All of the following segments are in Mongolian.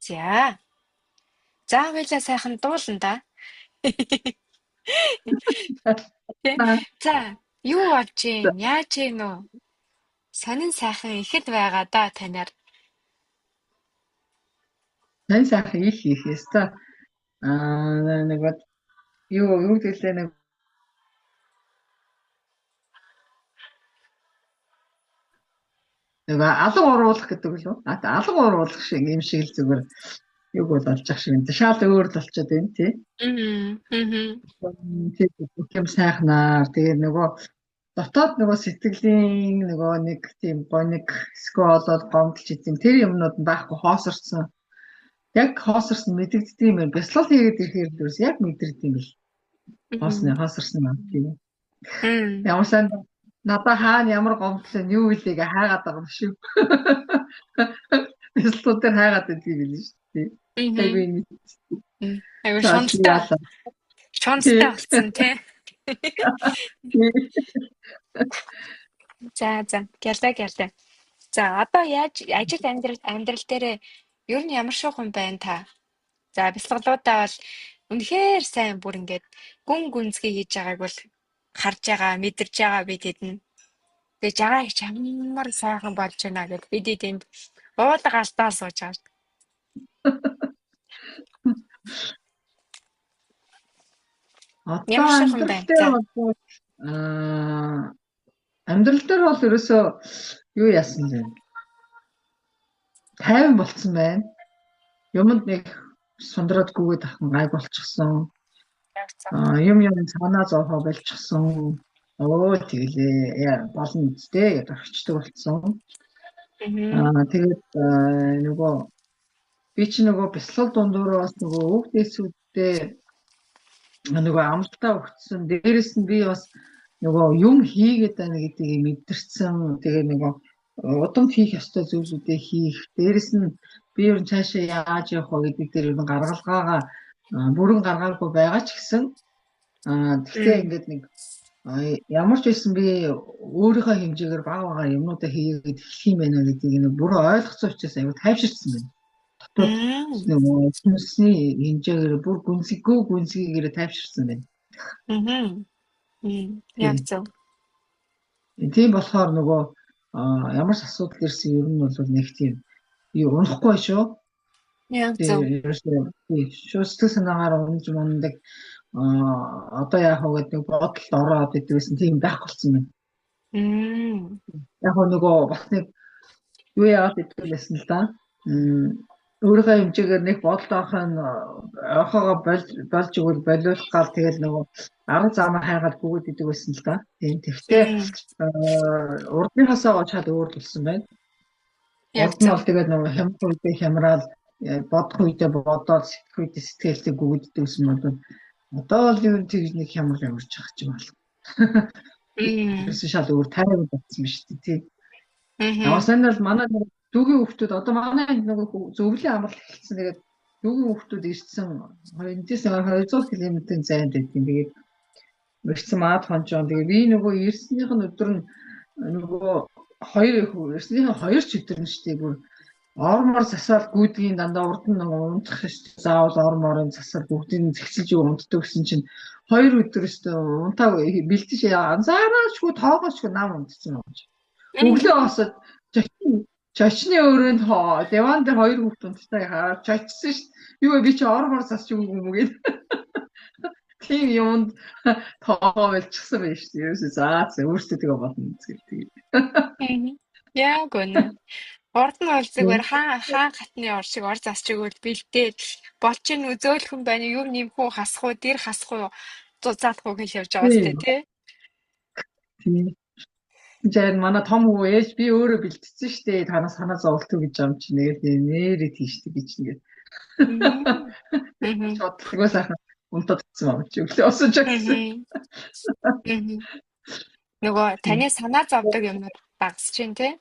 За. За хоёлаа сайхан дуулна да. Тэ? За, юу болж гин? Яаж гин үү? Сонин сайхан ихэд байгаа да танаар. Сайн сайхан их ёстой. Нэг юу гэлээ нэг алга уруулах гэдэг лөө. Алга уруулах шиг юм шиг л зүгээр юг бол олж ах шиг юм. Шал өөр л болчиход байна тий. Тийм сайхнаар тэгээ нөгөө дотоод нөгөө сэтгэлийн нөгөө нэг тийм гоник сколол гомдолч идэм тэр юмнууд нь байхгүй хоосорсон. Яг хоосорсон мэдэгддэг юм байна. Бяцлал хийгээд ирэхээр дөрс яг мэдэрдэг юм бил. Хоосорсон юм тийм. Ямар сайн надаа хаана ямар гомдол нь юу илээг хаагаад байгаа юм шүү. Бяцлал дээр хаагаад байдаг юм биш үү? Айгуу шонстай болсон тий. За гялаа. За одоо яаж ажил амьдрал дээр ер нь ямар шуухан байна та? За бяцлаглуудаа бол үнэхээр сайн бүр ингээд гүн гүнзгий хийж байгааг бол харж байгаа, мэдэрж байгаа бид хэдэн. Тэгээ жагаа их ямар сайхан болж байна гэд бид энд уулга алдаа сууж байгаа. Одоо амьдрал дээр бол ерөөсөө юу яасан бэ? Тайван болцсон байна. Юмд нэг сундраад-гүйгээд ахын гайг болчихсон. Юм санаа зовхоо болчихсон. Тэгэлээ болно үстэй гэж орчдөг болсон. Тэгээд нөгөө би чи нөгөө бяцлал дундуураас нөгөө хүүхдээсүүдтэй нөгөө амралтаа өгсөн. Дээрээс нь би бас нөгөө юм хийгээд байна гэдгийг мэдэрсэн. Тэгээ нөгөө удам хийх ёстой зүйлсүүдээ хийх. Дээрээс нь би ер нь цаашаа яаж явах вэ гэдэг дээр ер нь гаргалгаагаа бүрэн гаргаагүй байгаа ч гэсэн тэгтээ ингээд нэг ямар ч байсан би өөрийнхөө хэмжээгээр бага юмнуудаа хийгээд эхлэх юм байна гэдгийг нэг бүрэн ойлгоцсон учраас аюу тайвширсан байна. Дотоод нөгөө хүнсний хэмжээгээр бүр гүнзгийгээр тайвширсан байна. Яг зөв. Тийм болохоор нөгөө ямар ч асуудал ирсэн ер нь бол нэг тийм унахгүй шүү. Яг зөв. Шүү сэтгэл санаагаар унж мундаг одоо яах вэ гэдэг бодолд ороод идвэсэн тийм байхгүй болсон байна. Яг нөгөө бас нэг юу яагаад идвэсэн л да. Өөрийнхөө хэмжээгээр нэг бодолд орохоо болж өгвөл болиулах гал тэгэл нөгөө арга замаа хайгаад гүгээд идэг байсан л да. Тийм тэгтээ урдныхаасаа чад өөр болсон байна. Яг нь бол тэгээд нөгөө хямд үедээ хямраад бодох үедээ бодоод сэтгэх үедээ сэтгэлтэй гүгээд идэг гэсэн бол одоо л юу тэгж нэг хямрал ямарч байгаа ч юм бол. Тэрс шал өөр тайван болсон биш тий. Явсан л манай дүүгийн хүүхдүүд одоо манай нөгөө зөвлөлийн амралт эхэлсэн. Тэгээд дүүгийн хүүхдүүд ирсэн 200 км-ийн зайд байдгийн. Тэгээд ирсэн маад хонжоо. Тэгээд би нөгөө ирснийх нь өдөр нь нөгөө ирснийх нь 2 ч өдөр нь штий бүр ормор засаал гүйдгийн дандаа урд нь унтах штий. Заавал орморын засаал бүгдийг зэгцэлж унтдаг гэсэн чинь 2 өдөр штий унтаа бэлтэж анзаараачгүй тоогоочгүй нам унтсан юм. Өглөө босоод чочны өрөөнд диван дээр 2 хүүхд унтдаг хараад чочсон шүү дээ. Юу би чи ормор засч өгөө юм уу гээд. Тийм юмд тоогоо болчихсон байх шүү дээ. Ерөөсөө өөртөө тэгээ болно үзгэлтэй. Яг үнэ. Урд нь бол зүгээр хаан гатны ор шиг ор засч өгөөл бэлдээд болж ин зөөлхөн байна юу нэмэх үү хасах уу дэр хасах уу зузаалах уу гэж явж байгаа сте тий. Тийм. Жаа манай том хүү ээж би өөрөө бэлдсэн штэ танаас санаа зовлтгүй гэж юм чи нэрээ тийштэй гэж нэгээд. Чодлогоо сайхан унтаад гэсэн юм чи өглөө осож гэсэн. Нөгөө таны санаа зовдөг юмнууд багасч чинь тий.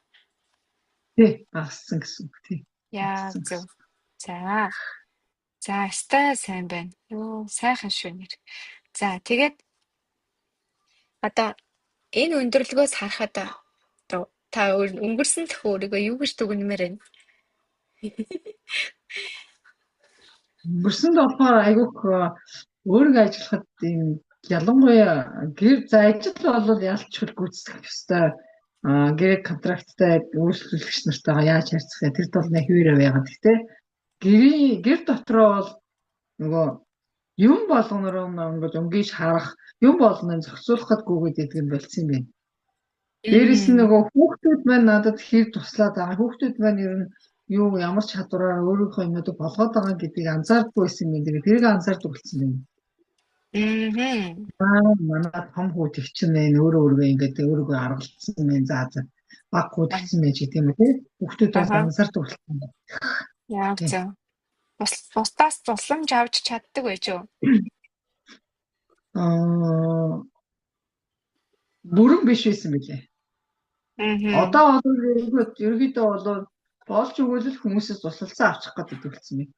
Тий багассан гэсэн үг тий. Яа зөв. За өстой сайн байна. Юу сайхан шүү нэр. За тэгээд одоо энэ өндөрлгөөс харахад Та өнгөрсөн дэх өөрийгөө юу гэж дүгнэмээр байна? Өнгөрсөнд болохоор айгүйх өөрийгөө ажиллахад ийм ялангуяа гэр за ажил бол ялчгүй гүйцэтгэх ёстой. Гэр контракттай үйлчлүүлэгч нартайгаа яаж харьцах вэ? Тэр бол нэг хөвөрөө байгаад. Гэтэ гэр дотроо бол нөгөө юм болгоноор ингээд өнгөж харах, юм болгоныг зохицуулахад гүгээд идэг юм болцсон юм байна. Дээрээс нь нөгөө хүүхдүүд маань надад хэр туслаад байгаа. Хүүхдүүд маань ер нь юу ямар чадвараар өөрийнхөө юмнуудыг болгоод байгаа гэдгийг анзаардгүй байсан юм дий. Тэрийг анзаардаг болсон юм. Манай том хүү тэгчин байна. Өөрөө ингээд өөрийгөө аргалцсан байна. За баг хүү тэгсэн байж гэдэг юм тий. Хүүхдүүд бол анзаардаг болсон юм. Яг зөв. Бусдаас тусламж авч чаддаг байж юу? Бүрэн биш байсан билээ. Одоо бол ерөөдөө бол болж өгвөл хүмүүсээс тусалцаа авчих гэдэг болсон юм.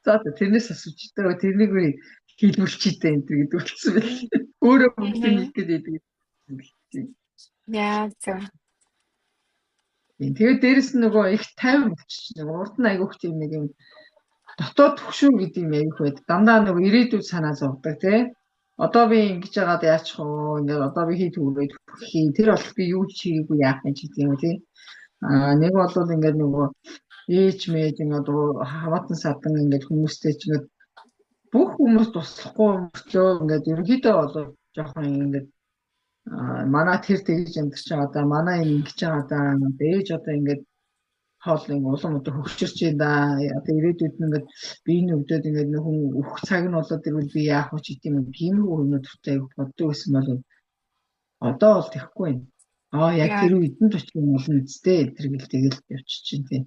За тэрнээс асууж дээ. Тэрнийг хийлгүүлчихдээ энэ гэдэг болсон байл. Өөрөө бүгдийг хэлгээд байдаг. Яа зөв. Тэгээд дээрэс нь нөгөө их тайван болчих. Нөгөө урд нь айгүйх тийм нэг юм дотоод төгшөө гэдэг юм айгүйх байд. Дандаа нөгөө ирээдүйд санаа зовдөг тий. Одоо би ингэж яагаад яачих вэ? Ингээд одоо би хий түүгээд хий. Тэр бол би юу чийггүй яах юм чи гэдэг юм тий. Нэг бол ингээд нөгөө ээж мэж ингээд хаваатан садан ингээд хүмүүстэй ч ингээд бүх хүмүүс туслахгүй мөртлөө ингээд ерөнхийдөө бол жоохон ингээд манай тэр тэгж амьдарч байгаа да манай юм ингэж байгаа да ээж одоо ингээд хоол нэг улам одоо хөгжирч байна да одоо ирээдүйд ингээд биений өвдөд ингээд нэг хүн өөх цаг нь болоод ирвэл би яах вэ гэдэг юм тиймэрхүү хүмүүсттэй боддог гэсэн бол одоо бол тэхгүй байна. Яг тэр үедэн ч очих юм болно үстэй тэр гэл тэгэл явчих чинь тийм.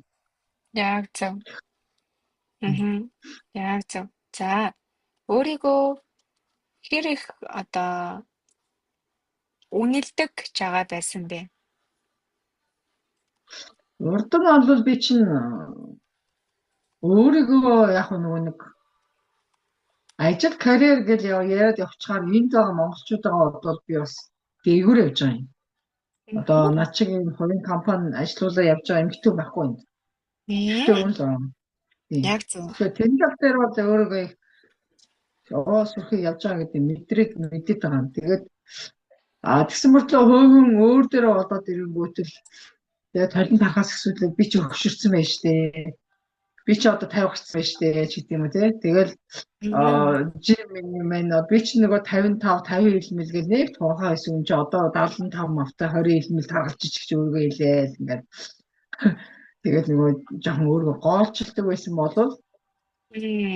Яг зөв. Яг зөв. За өөрийгөө хэр их одоо үнэлдэг жагаа байсан бэ? Урд нь бол би чинь өөрийгөө яг нэг ажил карьер гэж яриад явчихаар энд байгаа монголчуудаа бол би бас дээгүүр явж байгаа юм. Одоо над шиг энэ хувийн компани ажиллаулаа явж байгаа эмэгтэй байхгүй юм. Яг зөв. Тэгэхээр тэр бол өөрийгөө сурахыг явж байгаа гэдэг мэдээд байгаа юм. Тэгээд тэгсэн мөртлөө хөөхөн өөр дээрээ болоод ирэнгүүтэл тэгээд толин тархаас асуудал би чи өгшөрсөн байж тээ. Би чи одоо 50 гарсан байж тээ ч гэдэг юм уу тий. Тэгэл жим минь би чи нөгөө 55 50 хэлмэл гэл нэг тухайн хэсэг чи одоо 75 мавтай 20 хэлмэл таргалж ичгч өөргөө хэлээл ингээд тэгээд нөгөө жоохон өөргөө гоолчилдаг байсан болов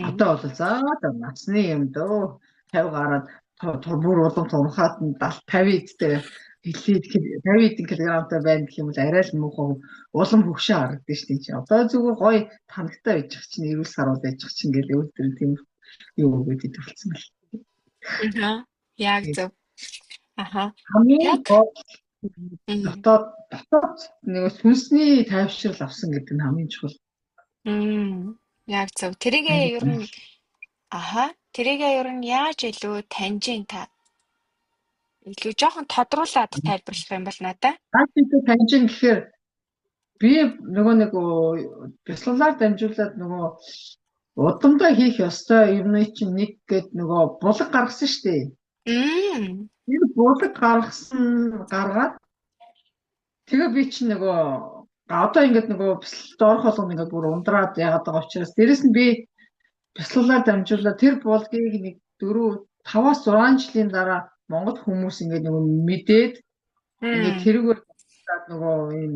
одоо бол за насны юм дөө 50 гараад бүр улам турхаад 50 идтэй хэлээд 50 кг-тай байна гэх юм бол арай л муухай улам хөвшөө харагдаж шүү дээ. Одоо зүгээр гоё танагтай байж чинь эрүүл сарууд байж чинь ингээл өөдөр тийм юу гэдэг болсон байна. Яг зөв. Хамгийн дотоод нэг сүнсний тайвшрал авсан гэдэг нь хамгийн чухал. Яг зөв. Тэрийгээ ер нь яаж илүү таньж ин та? Илүү жоохон тодруулаад тайлбарлах юм бол надаа. Илүү таньж ин гэхээр би нөгөө нэг бяцлаглаар дамжуулаад нөгөө удамдаа хийх ёстой юмны чинь нэг гээд нөгөө булаг гаргасан шүү дээ. Тэр булаг гаргаад тэгээ би чинь нөгөө одоо ингээд нөгөө доорх болгоно ингээд бүр ундраад яагаад байгаа учраас дээрэс нь би бяцлаглаар дамжуулаад тэр булгийг нэг 5-6 жилийн дараа Монгол хүмүүс ингээд нөгөө мэдээд ингээд тэрүүгээр нөгөө юм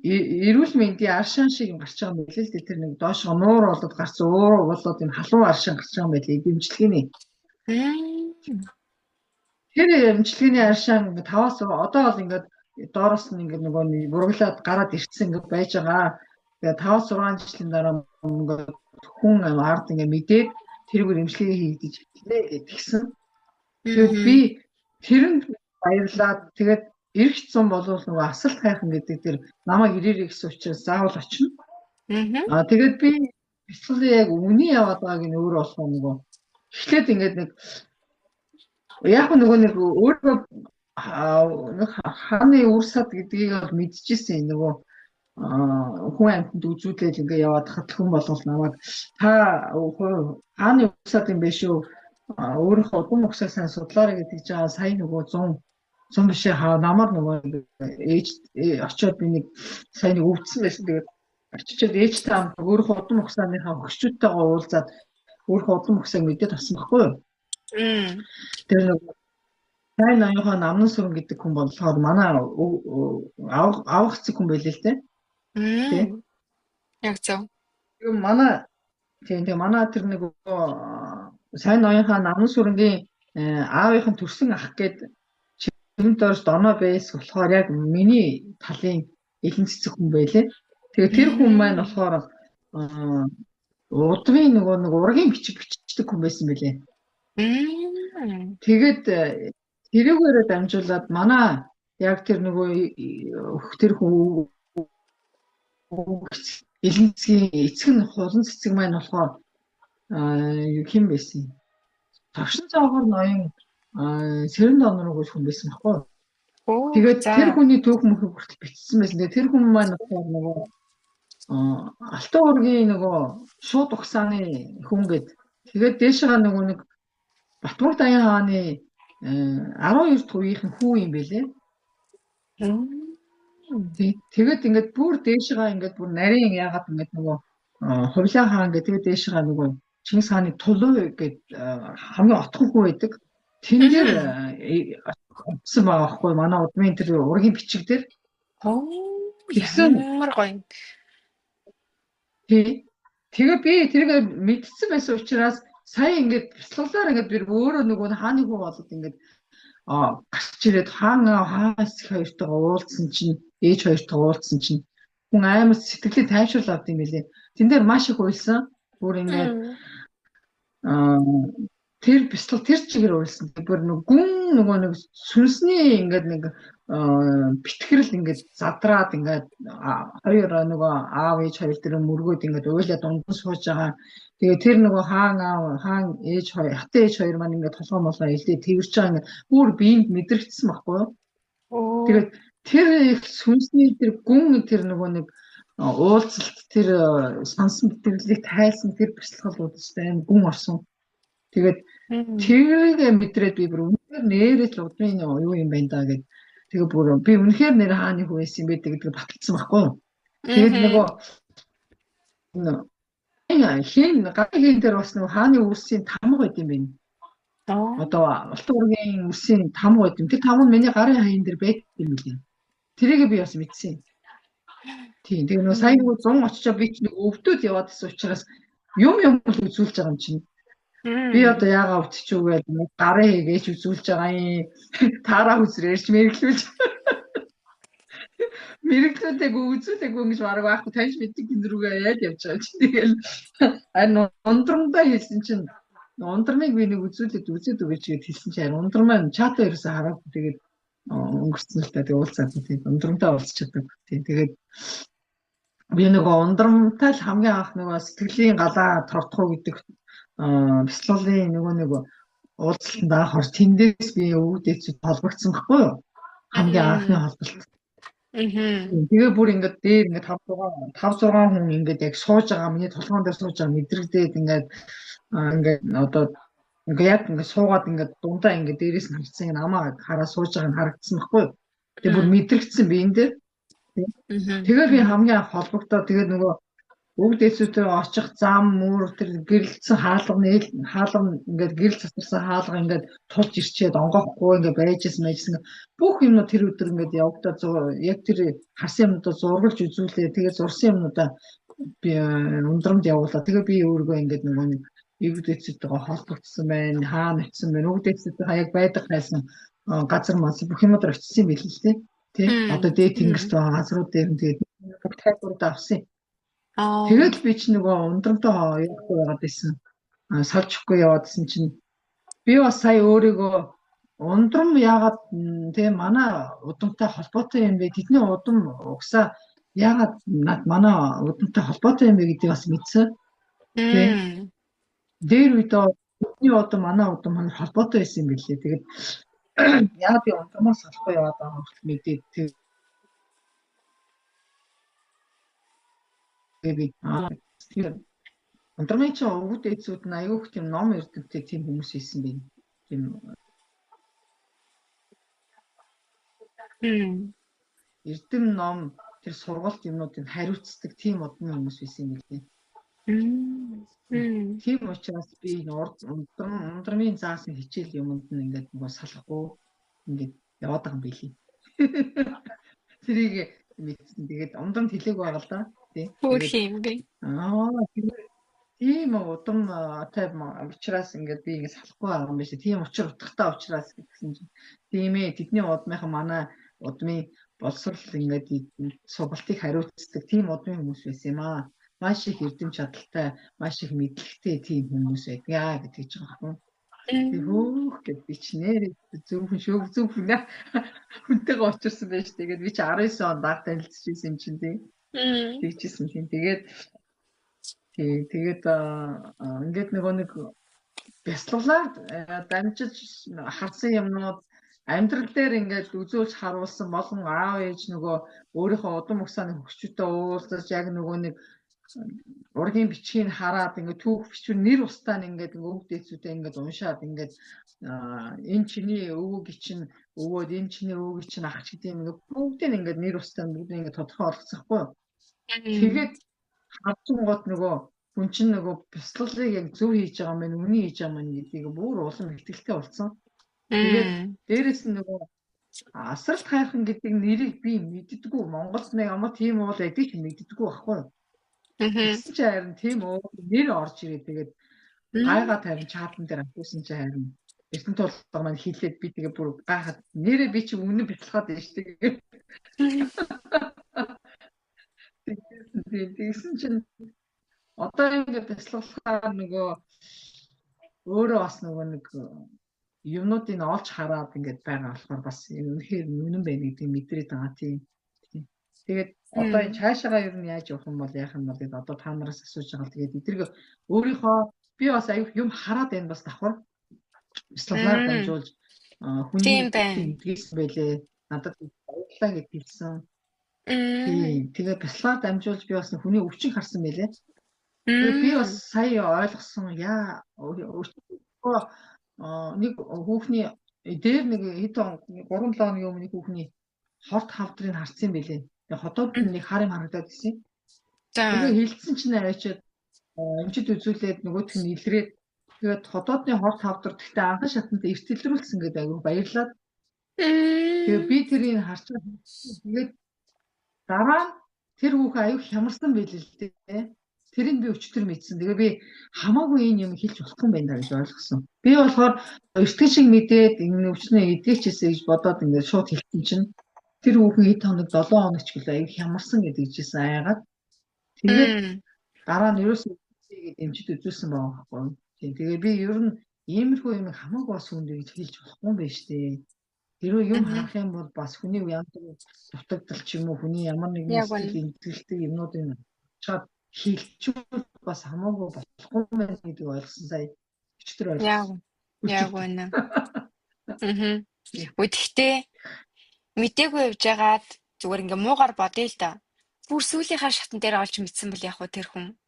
эрүүл мэндийн аршин шиг юм гарч байгаа юм билээ л дээ. Тэр нэг доош нуур болоод гарсан өөрөө болоод юм халуун аршин гарч байгаа юм билээ дэмжлэгийн. Тэр дэмжлэгийн аршин ингээд 5-аас одоо бол ингээд доороос нь ингээд нөгөө бурглаад гараад ирсэн ингээд байж байгаа. Тэгээ 5-6 жилийн дараа ингээд хүн ард ингээд мэдээд тэрүүгээр эмчилгээ хийгдэж хэлээ гэдгийгсэн. Тэгээд би тэрэнд баярлаад тэгээд эрх зам болвол нөгөө асалт хайхан гэдэг тэр намайг ирээрэй гэсэн учраас заавал очино. Тэгээд би бяцлалын яг үний яваад байгааг нь өөрөө болох нөгөө эхлээд ингээд нэг яг нөгөө нэг өөрөө хааны урсад гэдгийг бол мэдчихсэн нөгөө хүн амьтанд үзүүлэл ингээ яваад хат хүн болгол намайг та хааны урсад юм биш үү? Өөрийнхөө удам угсаа сайн судлаарай гэдэг жаа сая нөгөө 100 бишээ намар нөгөө ээж очиод би нэг сая нэг өвдсөн байсан. Тэгээд очичоод ээжтэй хамт өөрийнхөө удам угсааныхаа хөгшчүүдтэйгээ уулзаад өөрийнхөө удам угсааг мэдээд авсан байхгүй юу? Тэр нөгөө сайн ноёхоо намнан сүрэн гэдэг хүн болохоор манай авах цэг хүн байлээ л дээ. Яг зөв. Тэгээ манай тэр нэг сайн ноёхоо намнан сүрэнгийн аавынхан төрсөн ах гээд чимд орж доноо байс болохоор яг миний талын элен цэцэг хүн байлээ. Тэгээ тэр хүн маань болохоор удмын нөгөө нэг ургийн бичдэг хүн байсан байлээ. Тэгээд тэрүүгээрээ дамжуулаад манай яг тэр нөгөө тэр хүн элен цэцгийн эцэг нь хулан цэцэг маань болохоор хэн байсан? Товшин цаахаар ноён сэрэн донор гэж хүн байсан байхгүй. Тэгээд тэр хүний түүх мөхөг хүртэл бичсэн байсан. Тэр хүн маань болохоор нөгөө Алтан ургийн нөгөө шууд угсааны хүн гээд тэгээд дээшээ нөгөө нэг Батмаг Даян хааны 12 дахь үеийнхэн хүү юм бэлээ. Тэгээд ингээд бүр дээшээ ингээд бүр нарийн яагаад ингээд нөгөө Хувлаа хаан гэдэг дээшээ нөгөө Чингис хааны Тулуу гэдэг хамгийн отхон хүү байдаг. Тэн дээр утсан байгаа байхгүй манай удмын тэр ургийн бичиг дээр. Ямар гоё. Тэгээ би тэрийг мэдсэн байсан учраас сая ингээд бяцлаглаар ингээд би өөрөө нөгөө хааны хүү болоод ингээд гарч ирээд хаанаас хоёртойгоо уулзсан чинь ээж хоёртойгоо уулзсан чинь хүн амар сэтгэлээ тайвшруул авд юм билээ. Тэн дээр маш их уйлсан. Бүр ингээд тэр бяцлал тэр чигээр уйлсан. Бүр нөгөө нэг сүнсний ингээд нэг битгэрэл ингээд задраад ингээд хоёр нөгөө аав ээж хоёр тэр мөргөөд ингээд уйлаад дунд сууж байгаа. Тэгээ тэр нөгөө хаан ээж хоёр хатан ээж хоёр маань ингээд толгой молоо илдээ тэрч байгаа ингээд бүр биеинд мэдрэгдсэн байхгүй юу? Тэгээд тэр их сүнсний тэр гүн тэр нөгөө нэг уулзалт тэр сансан битгэлийг тайлсан тэр бяцлаглууд өстэй гүн орсон. Тэгээд тэрийг мэдрээд би бүр үнээр нэрэж л удмын юу юм байна да гэдэг. Тэгээ бүр би үнэхээр нэр хааны хүү байсан юм бэ гэдэг баталсан байхгүй юу? Тэгээд нөгөө хийн дээр бас нөгөө хааны үрсийн тамга байд юм байна. Одоо Алтан ургийн үрсийн тамга байд юм. Тэр тамга нь миний гарын хаян дээр байд юм билээ. Тэрийг би бас мэдсэн. Тийм. Тэгээ нөгөө сайн нөгөө 100 очичоо би ч нэг өвдөд яваад байсан учраас юм л үзүүлж байгаа юм чинь. Би одоо яагаад өвдчих үү гэдэг нэг гарын хийгээч үзүүлж байгаа юм. Таараа үзрээрч мэрэглүүлж. Мэрэглүүдээ үзүүлээгүй ингэж бараг байхгүй таньж мэддэг гин рүүгээ яаж явж байгаа чи тэгэл харин ундрамдаа хэлсэн чинь ундрамыг би нэг үзүүлээд үзээд өгөөч гэж хэлсэн чинь харин ундрам маань чат ерөөсөө хараагүй тэгээд өнгөрцөн л та тэгээд уулзаад тэгээд ундрамдаа уулзч чаддаг тийм тэгээд би нөгөө ундрамтай л хамгийн анх нөгөө сэтгэлийн галаа тортхоо гэдэг бяцлаглалын нөгөө уулзалтанд анх орж тэндээс би өвдөд холбогдсон байхгүй юу хамгийн анхны холболт. Тэгээ бүр ингээд дээр ингээд 5 6 хүн ингээд яг сууж байгаа миний толгоон дээр сууж байгаа мэдрэгдээд ингээд одоо ингээд яг ингээд суугаад ингээд дундаа ингээд дээрээс нь хавцсан намаа хараа сууж байгааг нь харагдсан байхгүй юу. Тэгээ бүр мэдрэгдсэн би энэ дээр. Тэгээ би хамгийн анх холбогдоод тэгээ нөгөө бүгд эсвэтэй очих зам мөр тэр гэрэлцсэн хаалга ингээд гэрэл засарсан хаалга ингээд тулж ирчээд онгоохгүй ингээд байжсэн бүх юмнууд тэр өдөр ингээд явагдаад яг тэр харсан юмнуудаа зургалж үзүүлээ тэгээ зурсан юмнуудаа би ундрамд явуулаа тэгээ би өөргөө ингээд нөгөө нэг бүгд эсвэтэйгээ холбогдсон байна хаана очсон байна бүгд эсвэтэй хаяг байдаг байсан газар мас бүх юмудаар очсон юм билээ л тий одоо дээд тэнгэрт байгаа газрууд дээр тэгээд бүх тайлбаруудаа авсан. Тэгээд би ч нөгөө ундрамтай явахгүй байгаад байсан. Салжихгүй яваадсэн чинь би бас сая өөрийгөө ундрам яагаад тийм манай удамтай холбоотой юм бэ? Тэдний удам угсаа яагаад манай удамтай холбоотой юм бэ гэдгийг бас мэдсэн. Тийм. Дээр үедээ бидний удам манай удам холбоотой байсан юм билээ. Тэгээд Яа би унтрамаас салахгүй яваад байгаа юм мэдээд тэгээ би унтрамын чинь өвгд эцүүд нь аюух тийм ном эрдэмтэй тийм хүмүүс ийсэн би. Тийм эрдэм ном тэр сургалт юмнуудыг хариуцдаг тийм удмын хүмүүс байсан юм билээ. Тийм учраас би ундрамын заасан хичээл юмд нь ингээд нөгөө салахгүй ингээд яваад байгаа юм билий. Тэрийг мэдсэн. Тэгээд ундрамд хэлээг байгаа л да. Хөөх юм бэ. Тийм удам тайм учраас ингээд би ингээд салахгүй байгаа юм биш. Тийм учир утгатай учраас гэсэн чинь тийм ээ тэдний удмынхан манай удмын боловсрол ингээд сургалтыг хариуцдаг тийм удмын хүмүүс байсан юм аа. Маш их эрдэм чадaltaй, маш их мэдлэгтэй тийм хүмүүс байдгаа гэж хэлж байгаа юм. Хөөх гэж би ч нэрээ зөв хүнтэйгээ очирсан байж. Тэгээд би ч 19 онд анх танилцчихсан юм чинь тийм. Тэгчихсэн тийм. Тэгээд ингээд нэг бяцлаглаар дамжиж харсан юмнууд амьдрал дээр ингээд үзүүлж харуулсан болон аав ээж нөгөө өөрийнхөө удам угсааны хөгчөдөө уулзаж яг нөгөө нэг ургийн бичгийг хараад ингээд түүх бичвэр нэр устаа ингээд өвөг дээдсүүдээ ингээд уншаад ингээд энэ чиний өвөг чинь өвөөд энэ чиний өвөг чинь ах ч гэдэг юм ингээд бүгдийг ингээд нэр устаа бүгдийг ингээд тодорхой олгоцсохгүй. Тэгээд хавцангууд нөгөө хүн чинь нөгөө бяцлаглыг яг зөв хийж байгаа мэн үний хийж байгаа мэн гэдгийг бүр улам ихтгэлтэй болсон. Тэгээд дээрэс нь нөгөө асралт хайрхан гэдэг нэрийг би мэддэггүй. Монголд нэг ямар тийм уул байдгийг мэддэггүй байхгүй. Тэгсэн чинь харин тийм нэр орж ирээ. Тэгээд гайгаа тавин чатан дээр авчихсан чинь харин эрдэнэ тулга маань хэлээд би тэгээ бүр гайхаад нэрээ би чи үнэн бяцлагаад байж тэгээ. Тэгсэн чинь одоо ингээд бяцлаглахаар нөгөө өөрөө бас нөгөө нэг юмнуудыг олж хараад ингээд байгаа болохоор бас үнэхээр үнэн байна гэдэг мэдрээд байгаа тийм. Тэгээд одоо энэ цаашаага ер нь яаж явах юм бол яах юм бол гэдэг одоо та нараас асууж байгаа. Тэгээд эдрэг өөрийнхөө би бас аюух юм хараад байна бас давхар бяцлаглаар дамжуулж хүний эдгийсэн байлээ. Надад баярлалаа гэж хэлсэн. Тэгээд бяцлагаар дамжуулж би бас хүний өвчин харсан байлээ. Тэгээд би бас сая ойлгосон нэг хүүхний дээр нэг хэд 3-7 хоногийн өмнө хүүхний хорт хавдрыг харсан байлээ. Тэгээд хотод нэг хар юм харагдаад байсан. Тэгээд хилцсэн чинь арайчаад эмчид үзүүлээд нөгөөх нь илрээд тэгээд хотоодны хорт хавдар гэхдээ анхан шатанд эртэлрүүлсэн гэдэг аюу баярлаад. Тэгээд би тэрийг харчаад тэгээд дараа тэр хүүхэн аюу хямарсан байлээ л дээ. Тэрийг би өчтөр мэдсэн. Тэгээ би хамаагүй энэ юм хэлж болохгүй юм байна гэж ойлгосон. Би болохоор өртгөн шиг мэдээд энэ өвчнөө эдгэчихсэн гэж бодоод ингээд шууд хэлсэн чинь тэр хүүхэн хэд хоног 7 хоног ч гэлээ аюу хямарсан гэдэг жисэн аяагаад. Тэгээд дараа нь ерөөсөө гэдэг эмчид үзүүлсэн байгаа байхгүй. Тэгээ би ер нь иймэрхүү юм хамаагүй бас үндэ гэж хэлж болохгүй юм байна штэ. Тэрөө юм харах юм бол бас хүний янз бүр дутагдал ч юм уу хүний ямар нэгэн сэтгэлтэй юмнуудыг чад хэлчихвэл бас хамаагүй болохгүй байх гэдэг ойлгосон сая өчтөр ойлгосон. Яг үнэ. Гэхдээ мдээгүй явж байгаад зүгээр ингээ муугар бодъё л да. Бүр сүүлийнхаа шатан дээр олж мэдсэн бол яг тэр хүн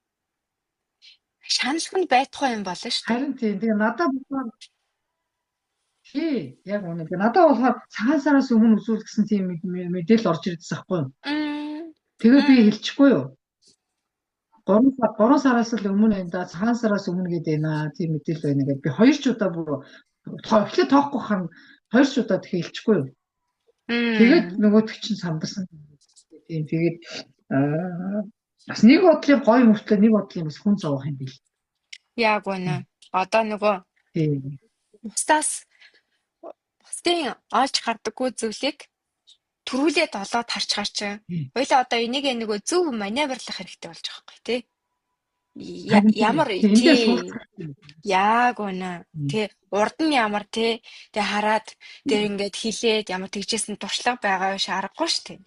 шаналх нь байтугай юм болно шүү дээ. Харин тийм. Тэгээ надад болохоор яг үнэ. Надад болохоор цагаан сараас өмнө үзүүл гэсэн тийм мэдээлэл орж ирдсэн байхгүй юу? Тэгээ би хэлчихгүй юу? 3 сараас л өмнө энэ да цагаан сараас өмнө гэдэг байна. Тийм мэдээлэл байна гэдэг. Би 2 ч удаа бүр эхлээд тоохгүй хань 2 ч удаа тэгэхээр хэлчихгүй юу? Тэгээд нөгөөдөг чинь самбарсан. Тийм тэгээд бас нэг бодлын гоё мөртлөө нэг бодлын бас хүн зовох юм бил. Яг үнэ. Одоо нөгөө бусдын олж хардаггүй зүйлийг төрүүлээд олоод харчгаар чи. Хоёлаа одоо энийг нөгөө зөв маневрлах хэрэгтэй болж байгаа байхгүй тий. Ямар тий. Яг үнэ. Тий. Урд нь ямар тий. Тэгээ хараад тэр ингээд хилээд ямар тэгжсэн туршлага байгаа биш аргагүй шүү дээ.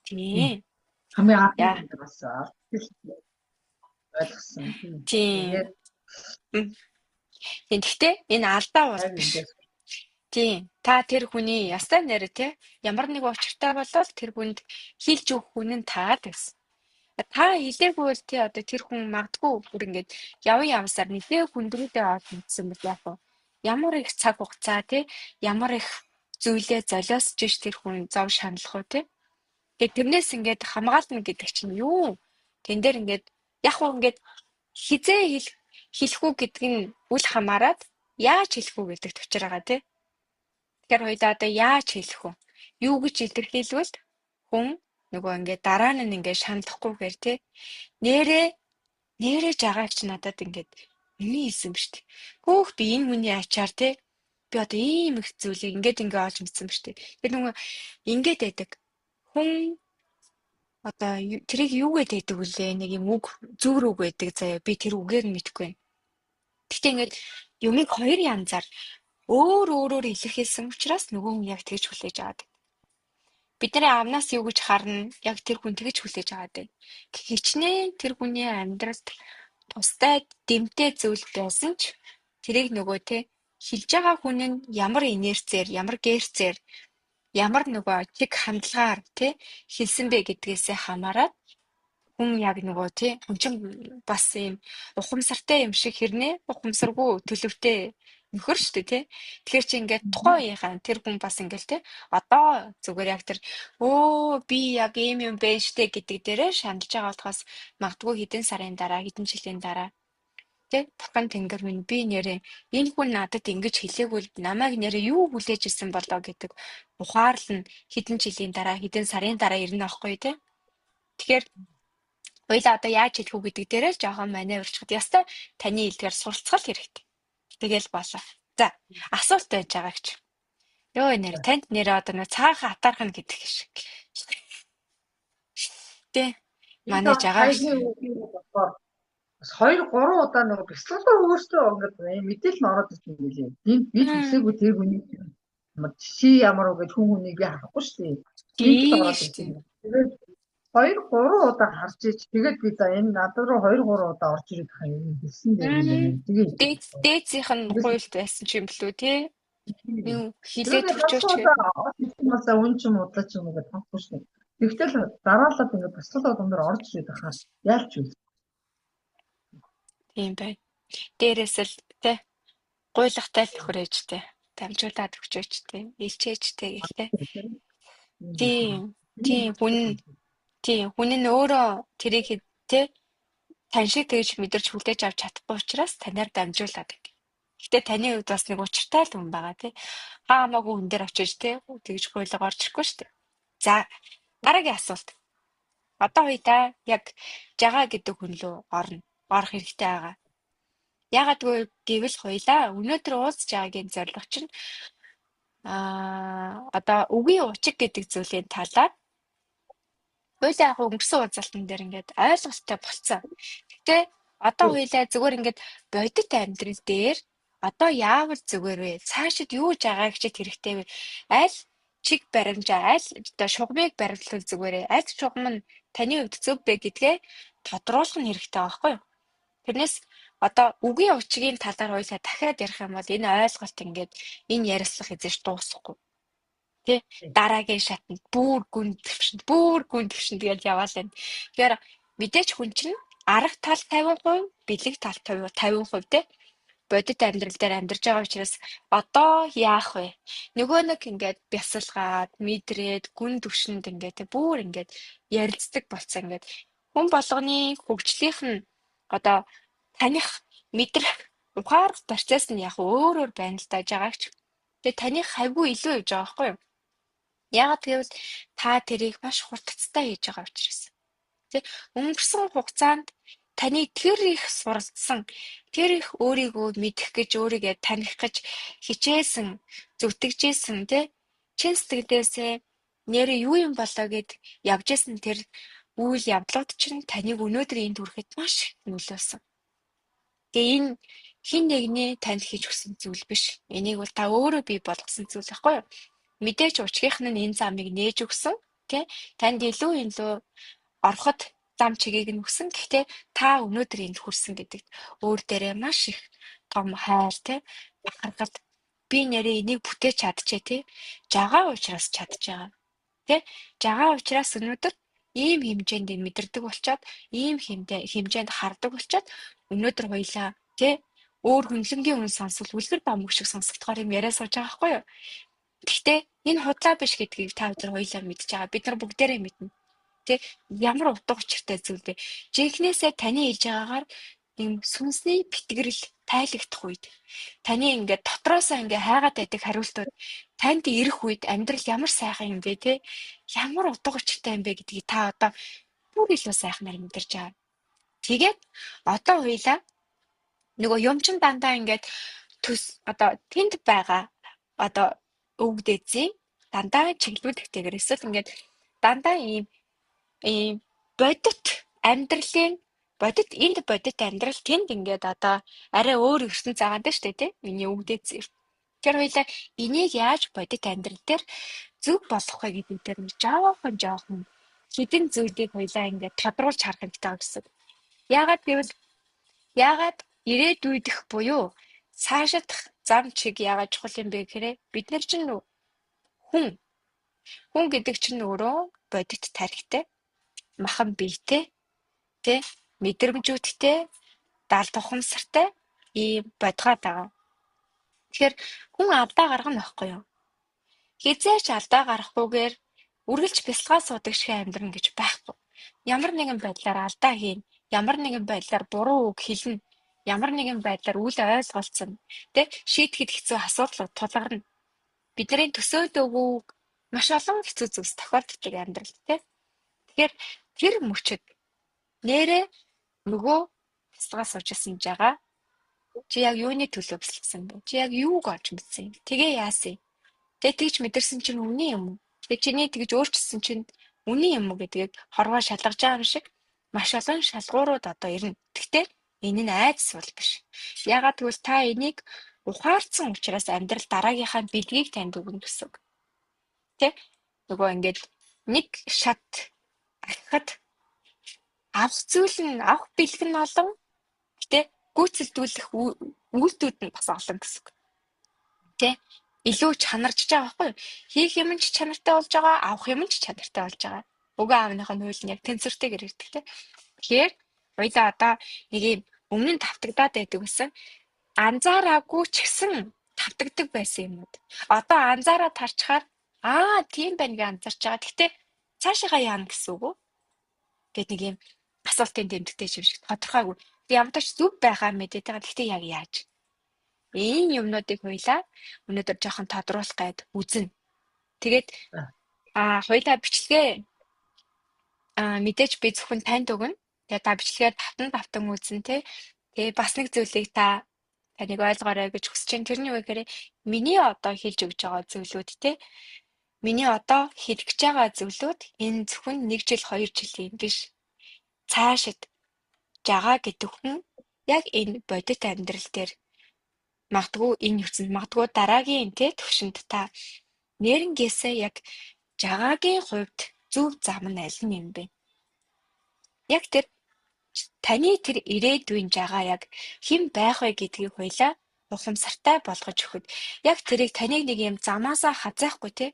Тий. Хамгийн анх бас ойлгосон. Тий. Тэгэхдээ энэ алдаа бол биш. Тийм. Та тэр хүний ястай нэрэ те ямар нэг учиртай болол тэр хүнд хилж өгөх хүн нь та гэсэн. Та хэлээгүй бол тий одоо тэр хүн магадгүй бүр ингээд яван явсаар нэлээ хүндрүүдээ олж мэдсэн бол яг нь ямар их цаг хугацаа тий ямар их зүйлээ золиосч ш тэр хүн зов шаналх уу тий. Тэгээ тэрнээс ингээд хамгаална гэдэг чинь юу? Тэн дээр ингээд яг уу ингээд хизээ хэлэх үү гэдэг нь үл хамааран яаж хэлэх үү гэдэг төвчөр байгаа тий. Тэгэхээр хоёулаа одоо яаж хэлэх вэ? Юу гэж илэрхийлвэл хүн нөгөө ингээд дараа нь ингээд шаналхгүйгээр тий нэрээ жагаач надад ингээд миний хэлсэн биз дээ. Хөөх би энэ хүний ачаар тий би одоо ийм их зүйлийг ингээд олж мэдсэн биз дээ. Тэр нөгөө ингээд байдаг. Хүн одоо тэрийг юу гэдэг вүлээ нэг юм үг зүг рүү байдаг заяа би тэр үгээр нь мэдэхгүй байна. Гэхдээ ингээд юмыг хоёр янзаар өөрөөр илэрхийлсэн учраас нөгөө хүн яг тэгж хүлээж аваад. Бидний амнаас юу гэж харна яг тэр хүн тэгж хүлээж аваад байна. Хичнээн тэр хүний амьдралд тустай дэмтэй зүйл байсан ч тэрийг нөгөө те хилж байгаа хүн нь ямар инерцээр ямар гэрцээр ямар нөгөө чиг хандлагаар те хэлсэн бэ гэдгээсээ хамаарат хүн яг нөгөө тий хүн чинь бас юм ухамсартай юм шиг хэрнээ ухамсаргүй төлөвтэй нөхөр шүү дээ тий. Тэгэхээр чи ингээд тухайн үеийнхэн тэр хүн бас ингээл тий одоо зүгээр яг тэр би яг ийм юм байна штэ гэдэг дээрээ шаналж байгаа болохоос магадгүй хэдэн сарын дараа хэдэн жилийн дараа тий бурхан тэнгэр минь би нэрээ энэ хүн надад ингэж хэлээгүй намайг нэрээ юу хүлээж ирсэн болоо гэдэг ухаарлан хэдэн жилийн дараа хэдэн сарын дараа ирнэ аахгүй тий. Тэгэхээр хоёлаа одоо яаж хэлэх үү гэдэг дээрээ л жоохон маневрчхад ястай таны хэлдгээр суралцгал хэрэгтэй. Тэгэл болоо. За, асуулт байж байгаа гэж. Йоо нэр танд нэр одоо нэг цаахан атаархна гэдэг шиг. Тэ манай жагаа бас 2-3 удаа нэг бяцлагаар өөртөө ингээд мэдээлэл нь ороод ирсэн юм билээ. Би хүсээгүй тэр хүний чи ямар уу гэж хүнийг харахгүй шүү дээ. Гинт ороод ирсэн. Тэгээд 2-3 удаа харж ич тэгээд би за энэ надад руу 2-3 удаа орж ирэх юм хэлсэн дээ. Тэгээд дээдсийнх нь хуйлт байсан ч юм блүү тий. Юу хилээд өчөөч маса үн ч юм удлаач юм гэдэг тоохгүй шүү дээ. Тэгтэл дараалал ингээд бяцлал өндөр орж ирээд хаа яалч вэ? Тийм бай. Дээрээс л тий гуйлагтай л хүрээжтэй. Дамжуулаад өгчөөчтэй. Илчээчтэй гэлтэй. Тийм хүн нь өөрөө тэрийг тий тань шиг тэгж мэдэрч хүлээж авч чадахгүй учраас танаар дамжуулаад байна. Гэтэ таны хувьд бас нэг учиртай л хүн байгаа тий. Хамаагүй хүн дээр очиж тий тэгж гуйлга орж ирэхгүй шүү дээ. За дараагийн асуулт. Одоо хоёудаа яг жагаа гэдэг хүн рүү орох хэрэгтэй байгаа. Ягаад гэвэл хоёлаа өнөөдөр уулзж байгаагийн зорилго чинь одоо үгийн учиг гэдэг зүйлийн талаар хоёлаа яг өнгөрсөн уулзалтан дээр ингээд ойлголттой болцсон. Гэтэ одоо хоёлаа зүгээр ингээд бодит амьдрал дээр одоо яавал зүгээр вэ? Цаашид юу жагаа гэж хэрэгтэй вэ? Аль чиг баримжаа, аль одоо шугамыг баримтлал зүгээр ээ. Аль шугам нь таны хувьд зөв бэ гэдгээ тодруулах нь хэрэгтэй байхгүй юу? Тэрнээс одоо үгийн учгийн талаар хоёлаа дахиад ярих юм бол энэ ойлголт ингээд энэ ярилцлага эзэж дуусахгүй. Тэ дараагийн шатнд бүр гүн төвшөнд гэж яваал байна. Тэгэхээр мэдээч хүн чинь арга тал 50%, бэлэг тал 50% тэ бодит амьдрал дээр амьдарч байгаа учраас одоо яах вэ? Нөгөө нэг ингээд бясалгаад, мэдрээд, гүн төвшөнд ингээд тэ бүр ингээд ярилцдаг болцсон ингээд хүн болгоны хөгжлийнх нь одоо таних мэдрэх ухаарах процесс нь яг өөрөөр байна л даж байгаач. Тэгээ таних хавьгүй илүү явж байгаа байхгүй юу? Яагаад гэвэл та тэрийг маш хурдцтай хийж байгаа учраас. Тэ өнгөрсөн хугацаанд таны тэр их суралцсан, тэр их өөрийгөө мэдэх гэж, өөрийгөө таних гэж хичээсэн, зүтгэжсэн тэ чин сэтгэлээсээ нэрээ юу юм болоо гэд явж исэн тэр үйл явдлууд чинь таныг өнөөдөр энд хүрэхэд маш их нөлөөсөн. Тэгээ энэ хин нэгний танд хийж өгсөн зүйл биш. Энийг бол та өөрөө бий болгосон зүйл байхгүй юу? Мэдээж учгийнх нь энэ замыг нээж өгсөн тий танд илүү ороход зам чигийг нь өгсөн. Гэхдээ та өнөөдөр энд хүрсэн гэдэгт өөр дээрээ маш их том хайр тий бахархал би нэрээ энийг бүтээж чадчихэ тий. Жагаа уучраас чадчихаа. Тэ жагаа уучраас өнөөдөр ийм хэмжээнд мэдэрдэг болчоод ийм хэмжээнд хардаг болчоод өнөөдөр хоёлаа тэ өөр хөндлөнгийн үн сонсвол үлгэр бамбуг шиг сонсогдохоор юм яриа сууж байгаа байхгүй юу? Гэхдээ энэ худлаа биш гэдгийг та бүхэн хоёлаа мэдж байгаа. Бид нар бүгдээрээ мэднэ. Тэ ямар утга учиртай зүйл бэ? Жинхнээсээ таны хэлж байгаагаар юм сүнсний битгэрэл тайлагдах үед таны ингээд дотроосоо ингээд хайгаад байдаг хариултууд танд ирэх үед амьдрал ямар сайхан юм бэ те ямар утга учиртай юм бэ гэдгийг та одоо бүр илүү сайхнаар мэдэрч байгаа. Тэгээд одоо хоёлаа нөгөө юм чин дандаа ингээд төс одоо тэнд байгаа одоо өвгдээзээ дандаа чиглүүлэгтэйгээр эсвэл ингээд дандаа ийм бодит амьдралын бодит амьдрал тэнд ингээд одоо арай өөр ертөнц байгаа даа штэ тий миний өвгдээзээ. Тэр хоёлаа энийг яаж бодит амьдрал дээр зөв болгох вэ гэдэг дээр нэг жоохон хідэн зүйлийг хоёлаа ингээд тодруулж харах хэрэгтэй гэсэн. Яагаад ирээдүйдэх буюу цаашдах зам чиг яагаад чухал юм бэ гэхээр бид нар чинь хүн гэдэг чинь өөрөө бодит тархитай, махан биетэй, тэ мэдрэмжүүдтэй, даал тухамсартай ийм бодгоод байгаа. Тэгэхээр хүн алдаа гаргана байхгүй юу? Хизээч алдаа гарахгүйгээр үргэлж бясалгаа суудаг шиг амьдрна гэж байхгүй. Ямар нэгэн байдлаар алдаа хийн, ямар нэгэн байдлаар буруу үг хэлнэ, ямар нэгэн байдлаар үл ойлголцсон, тэ шийдэхэд хэцүү асуудлууд тулгарна. Бидний төсөөлөөгүй маш олон хэцүү зүйлс тохиолддог амьдралд тэ. Тэгэхээр тэр мөчөд нэрээ нөгөө бясалгаа суужсэн жагаа чи яг юуны төлөө бясалгасан бэ? Чи яг юуг олж мэдсэн юм? Тэгээ яасан? Тэгээ тэгж мэдэрсэн чинь үний юм уу? Тэгээ чиний тэгж өөрчилсөн чинь үний юм уу гэдгийг хорвоо шалгаж байгаа юм шиг маш олон шалгуурууд одоо ирнэ. Гэхдээ энэ нь айдас бол биш. Ягаад гэвэл та энийг ухаарсан учраас амьдрал дараагийнхаа бэлгийг танд өгнө гэсэн. Тэ? Нөгөө ингээд нэг шат архихад авах бэлэг нь олон. Гэтэ гүйцэлдүүлэх үйлдэлүүд нь бас олон гэсэн. Тэ? Илүү чанарч байгаа байхгүй юу? Хийх юм ч чанартай болж байгаа, авах юм ч чанартай болж байгаа. Өгөө аавных нь хууль нь яг тэнцвэртэйгээр ирдэг тэ. Тэгэхээр хоёлаа одоо нэг юм өмнө нь тавтагдаад байдаг гэсэн анзаараагүй ч гэсэн тавтагдаг байсан юмуд. Одоо анзаараад харчаар тийм байна гэж анзарч байгаа. Гэхдээ цаашаа яана гэсэн үг үү? Гэт нэг юм асуултын тэмдэгтэй юм шиг тодорхойгүй. Ямар ч зүв байхаа мэдээд байгаа. Гэхдээ яг яаж? Энэ юмнуудыг хоёлаа өнөөдөр жоохон тодруулах гээд үзнэ. Тэгээд хоёлаа бичлэгээ мэдээж би зөвхөн танд өгнө. Тэгээд та бичлэгээр давтан үзнэ те. Тэгээд бас нэг зүйлийг таныг ойлгоорой гэж хүсэж байна. Тэрний үгээр миний одоо хэлж өгж байгаа зүйлүүд те. Миний одоо хэлэх гэж байгаа зүйлүүд энэ зөвхөн 1 жил 2 жилийн биш. Цаашид жагаа гэдэг хүн яг энэ бодит амьдрал дээр магадгүй энэ ертөнд магадгүй дараагийн тэ төвшөнд та нэрнгээсээ яг жагаагийн хувьд зөв зам нь аль нь юм бэ? Яг тэр таны тэр ирээдүйн жагаа яг хэн байх вэ гэдгийг хоёлаа ухамсартай болгож өгөхөд яг тэрийг таныг нэг юм замаасаа хазаахгүй те.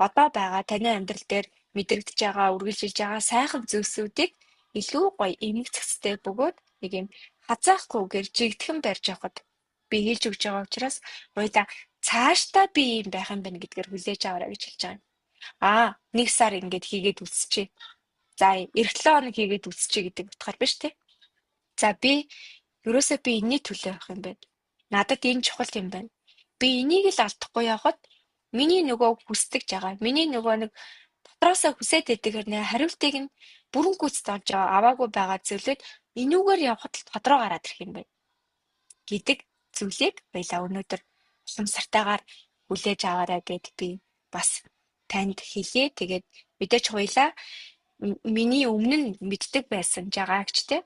Одоо байгаа таны амьдрал дээр мэдрэгдэж байгаа, үргэлжилж байгаа сайхан зүйлсүүдийг илүү гоё эмэг цэцтэй бөгөөд нэг юм хазаахгүйгээр жигдхэн барьж явахад би хэлж өгч байгаа учраас хоёлаа цаашдаа би юм байх юм байна гэдгээр хүлээж аваарай гэж хэлж байгаа. 1 сар ингэж хийгээд үсчээ. За эх 7 хоног хийгээд үсчээ гэдэг утгаар биш те. За би ерөөсөө би энэний төлөө явах юм байна. Надад энэ чухал юм байна. Би энийг л алдахгүй явахад миний нөгөө хүсдэг жагаа, миний нөгөө нэг дотроосоо хүсээд байдгаар нэ хариултыг нь бүрэн гүйцэд авч аваагүй байгаа зүйлүүд энүүгээр явхад л тодроо гараад ирэх юм байна гэдэг зүйлийг баялаа өнөөдөр ухамсартайгаар хүлээж аваарай гэд би бас танд хэлье. Тэгээд мэдээж хоёлаа миний өмнө нь мэддэг байсан жагаагч те.